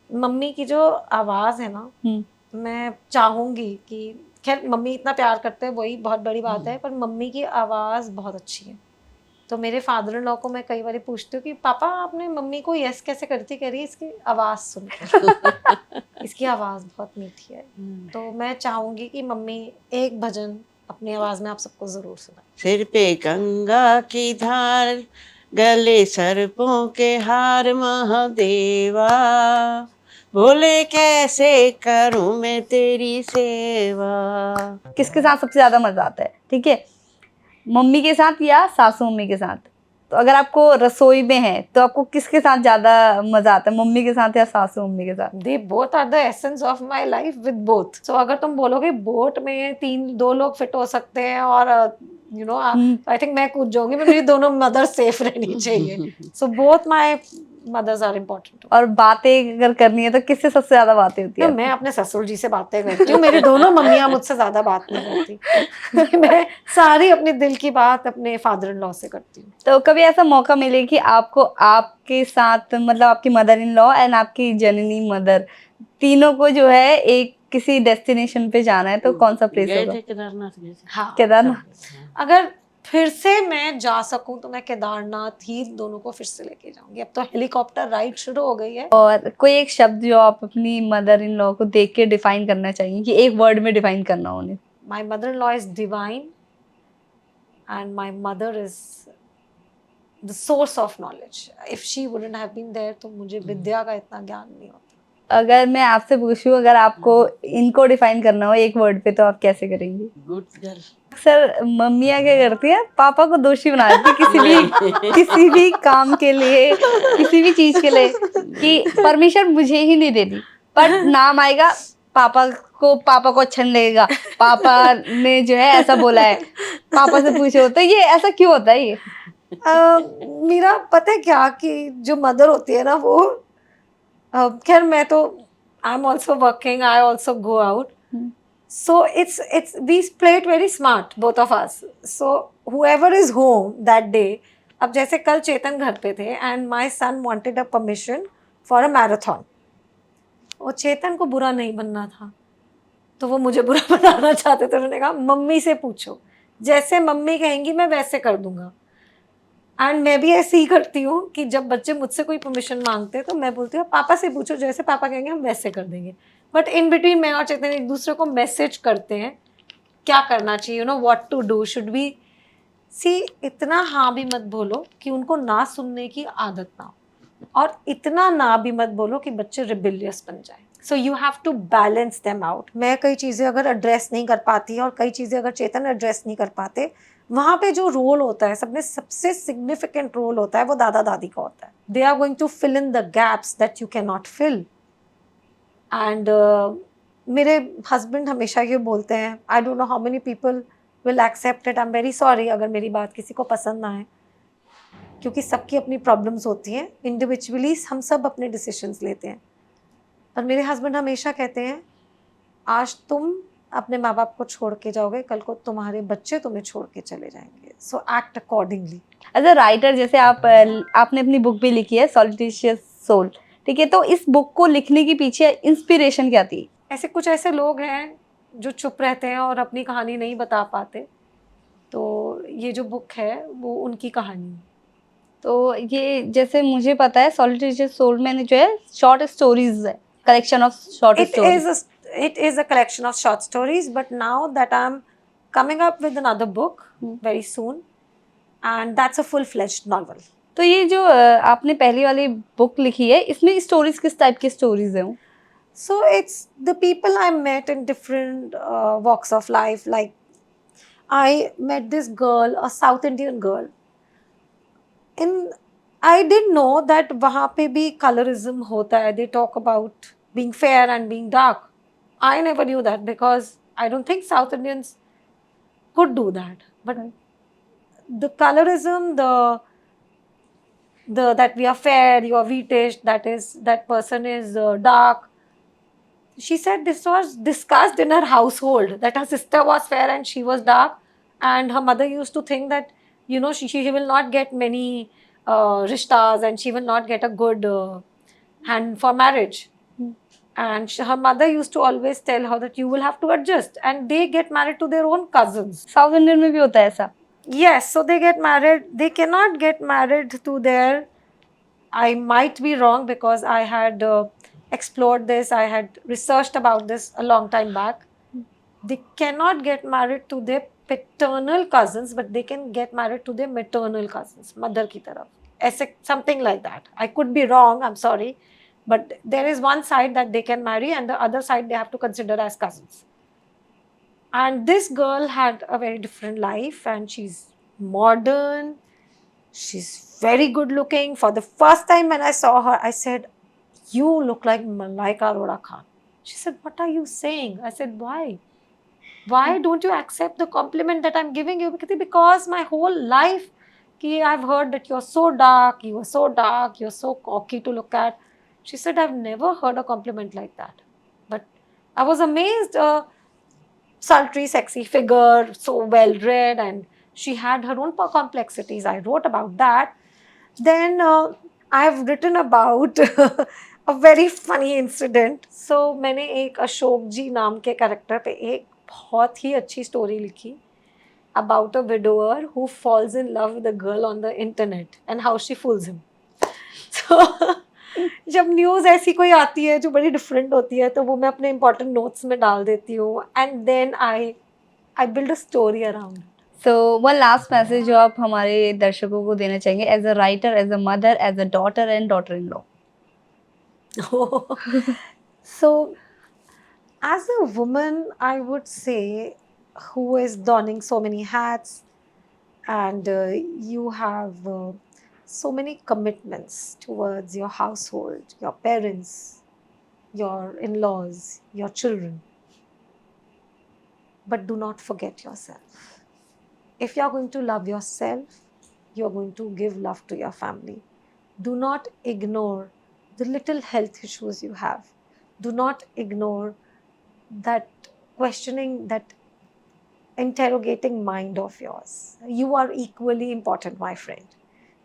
मम्मी की जो आवाज़ है ना, मैं चाहूँगी कि, खैर मम्मी इतना प्यार करते हैं वही बहुत बड़ी बात है, पर मम्मी की आवाज़ बहुत अच्छी है। तो मेरे फादर इन लॉ को मैं कई बार पूछती हूँ कि पापा आपने मम्मी को यस कैसे करती? कह रही है इसकी आवाज़ सुनकर। इसकी आवाज़ बहुत मीठी है। तो मैं चाहूँगी कि मम्मी एक भजन अपनी आवाज में आप सबको जरूर सुनाएं। सिर पे गंगा की धार, गले सर्पों के हार, महादेवा बोले कैसे करूं मैं तेरी सेवा। किसके साथ सबसे ज्यादा मजा आता है, ठीक है, मम्मी के साथ या सासू मम्मी के साथ? तो अगर आपको रसोई में है तो आपको किसके साथ ज्यादा मजा आता है, मम्मी के साथ या सासू मम्मी के साथ? They both are the essence of my life with both. So अगर तुम बोलोगे बोट में 2 लोग फिट हो सकते हैं और यू नो आई थिंक मैं कूद जाऊंगी, मेरी दोनों मदर सेफ रहनी चाहिए। So both my mothers are important. और बातें अगर करनी है तो किससे सबसे ज्यादा बातें होती है? मैं अपने ससुर जी से बातें करती हूँ, मेरी दोनों मम्मियाँ मुझसे ज्यादा बात नहीं करती। मैं सारी अपने दिल की बात अपने फादर इन लॉ से करती हूँ। तो कभी ऐसा मौका मिले कि आपको आपके साथ, मतलब आपकी मदर इन लॉ एंड आपकी जननी मदर, तीनों को जो है एक किसी डेस्टिनेशन पे जाना है, तो कौन सा प्लेस गए होगा? थे, केदारनाथ गए थे। हाँ, केदारनाथ। अगर फिर से मैं जा सकूं तो मैं केदारनाथ ही दोनों को फिर से लेके जाऊंगी। अब तो हेलीकॉप्टर राइड शुरू हो गई है। और कोई एक शब्द जो आप अपनी मदर इन लॉ को देख के डिफाइन करना चाहिए, कि एक वर्ड में डिफाइन करना हो उन्हें? My mother in law is divine and my mother is the source of knowledge. If she wouldn't have been there तो मुझे विद्या का इतना ज्ञान नहीं होता। अगर मैं आपसे पूछूं, अगर आपको इनको डिफाइन करना हो एक वर्ड पे, तो आप कैसे करेंगे? Good girl. अक्सर मम्मियाँ क्या करती हैं, पापा को दोषी बना देती है किसी भी काम के लिए, किसी भी चीज के लिए, कि परमिशन मुझे ही नहीं देती, पर नाम आएगा पापा को अच्छा नहीं लगेगा, पापा ने जो है ऐसा बोला है, पापा से पूछो। तो ये ऐसा क्यों होता है ये? मेरा पता है क्या, कि जो मदर होती है ना वो खैर मैं तो I am also working, I also go out, so it's we play it very smart both of us. So whoever is home that day, अब जैसे कल चेतन घर पे थे and my son wanted a permission for a marathon, और चेतन को बुरा नहीं बनना था तो वो मुझे बुरा बनाना चाहते थे। उन्होंने कहा मम्मी से पूछो, जैसे मम्मी कहेंगी मैं वैसे कर दूंगा। एंड मैं भी ऐसे ही करती हूँ कि जब बच्चे मुझसे कोई परमिशन मांगते हैं तो मैं बोलती हूँ पापा से पूछो, जैसे पापा कहेंगे हम वैसे कर देंगे। बट इन बिटवीन मैं और चेतन एक दूसरे को मैसेज करते हैं क्या करना चाहिए, you know what to do, should be see. इतना हाँ भी मत बोलो कि उनको ना सुनने की आदत ना हो, और इतना ना भी मत बोलो कि बच्चे रिबिलियस बन जाए। So you have to balance them out. मैं कई चीज़ें अगर एड्रेस नहीं कर पाती और कई चीज़ें अगर चेतन एड्रेस नहीं कर पाते, वहाँ पे जो रोल होता है, सब में सबसे सिग्निफिकेंट रोल होता है वो दादा दादी का होता है। They are going to fill in the gaps that you can not fill. And मेरे हस्बैंड हमेशा ये बोलते हैं, I don't know how many people will accept it, I am very sorry अगर मेरी बात किसी को पसंद ना आए, क्योंकि सबकी अपनी प्रॉब्लम्स होती हैं, इंडिविजुअली हम सब अपने डिसीजंस लेते हैं। पर मेरे हस्बैंड हमेशा कहते हैं आज तुम अपने माँ बाप को छोड़ के जाओगे, कल को तुम्हारे बच्चे तुम्हें छोड़ के चले जाएंगे, so act accordingly. As a writer, जैसे आपने अपनी बुक भी लिखी है सॉलिटिशियस सोल, ठीक है, तो इस बुक को लिखने के पीछे इंस्पिरेशन क्या थी? ऐसे कुछ ऐसे लोग हैं जो चुप रहते हैं और अपनी कहानी नहीं बता पाते, तो ये जो बुक है वो उनकी कहानी है। तो ये जैसे मुझे पता है सॉलिटिशियस सोल में जो है शॉर्ट स्टोरीज है, collection of short stories. It is a collection of short stories, but now that I'm coming up with another book very soon, and that's a full-fledged novel. तो ये जो आपने पहली वाली बुक लिखी है, इसमें स्टोरीज किस टाइप की स्टोरीज हैं? So it's the people I met in different walks of life. Like I met this girl, a South Indian girl. I didn't know that वहाँ पे भी colorism होता है. They talk about being fair and being dark. I never knew that because I don't think South Indians could do that. But the colorism, the that we are fair, you are wheatish, that person is dark. She said this was discussed in her household, that her sister was fair and she was dark, and her mother used to think that, you know, she will not get many rishtas and she will not get a good hand for marriage. And her mother used to always tell her that you will have to adjust, and they get married to their own cousins. South Indian में भी होता है ऐसा? Yes, so they get married. They cannot get married to their, I might be wrong because I had explored this, I had researched about this a long time back. They cannot get married to their paternal cousins, but they can get married to their maternal cousins, mother की तरफ. ऐसे something like that. I could be wrong. I'm sorry, but there is one side that they can marry, and the other side they have to consider as cousins. And this girl had a very different life, and she's modern. She's very good looking. For the first time when I saw her, I said, "You look like Malaika Arora Khan." She said, "What are you saying?" I said, "Why? Why don't you accept the compliment that I'm giving you?" Because my whole life, I've heard that you're so dark, you're so cocky to look at. She said, "I've never heard a compliment like that." But I was amazed. Sultry, sexy figure, so well read, and she had her own complexities. I wrote about that. Then I've written about a very funny incident. So मैंने एक अशोक जी नाम के character पे एक बहुत ही अच्छी story लिखी about a widower who falls in love with a girl on the internet and how she fools him. So जब न्यूज़ ऐसी कोई आती है जो बड़ी डिफरेंट होती है तो वो मैं अपने इंपॉर्टेंट नोट्स में डाल देती हूँ, and then I build a story around. So one last message जो आप हमारे दर्शकों को देना चाहेंगे as a writer, as a mother, as a daughter and daughter in law. So as a woman, I would say, who is donning so many hats, and you have so many commitments towards your household, your parents, your in-laws, your children. But do not forget yourself. If you are going to love yourself, you are going to give love to your family. Do not ignore the little health issues you have. Do not ignore that questioning, that interrogating mind of yours. You are equally important, my friend.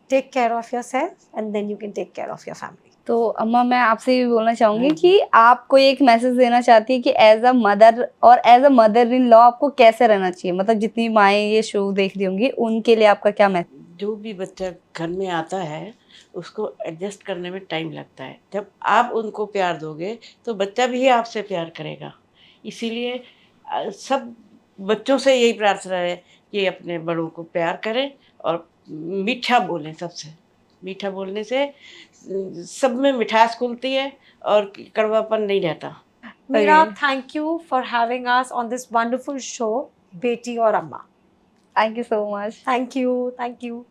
Take care of yourself, and then you can take care of your family. तो अम्मा मैं आपसे ये भी बोलना चाहूंगी कि आप कोई एक मैसेज देना चाहती है कि एज अ मदर और as a mother in law आपको कैसे रहना चाहिए, मतलब जितनी माएँ ये शो देख रही होंगी उनके लिए आपका क्या मैसेज. जो भी बच्चा घर में आता है उसको एडजस्ट करने में टाइम लगता है. जब आप उनको प्यार दोगे तो बच्चा भी आपसे प्यार करेगा. इसीलिए सब बच्चों से यही प्रार्थना है कि अपने बड़ों को प्यार करें और मीठा बोलें. सबसे मीठा बोलने से सब में मिठास खुलती है और कड़वापन नहीं रहता. Meera, thank you for having us on this wonderful show, Beti और अम्मा. Thank you so much. Thank you.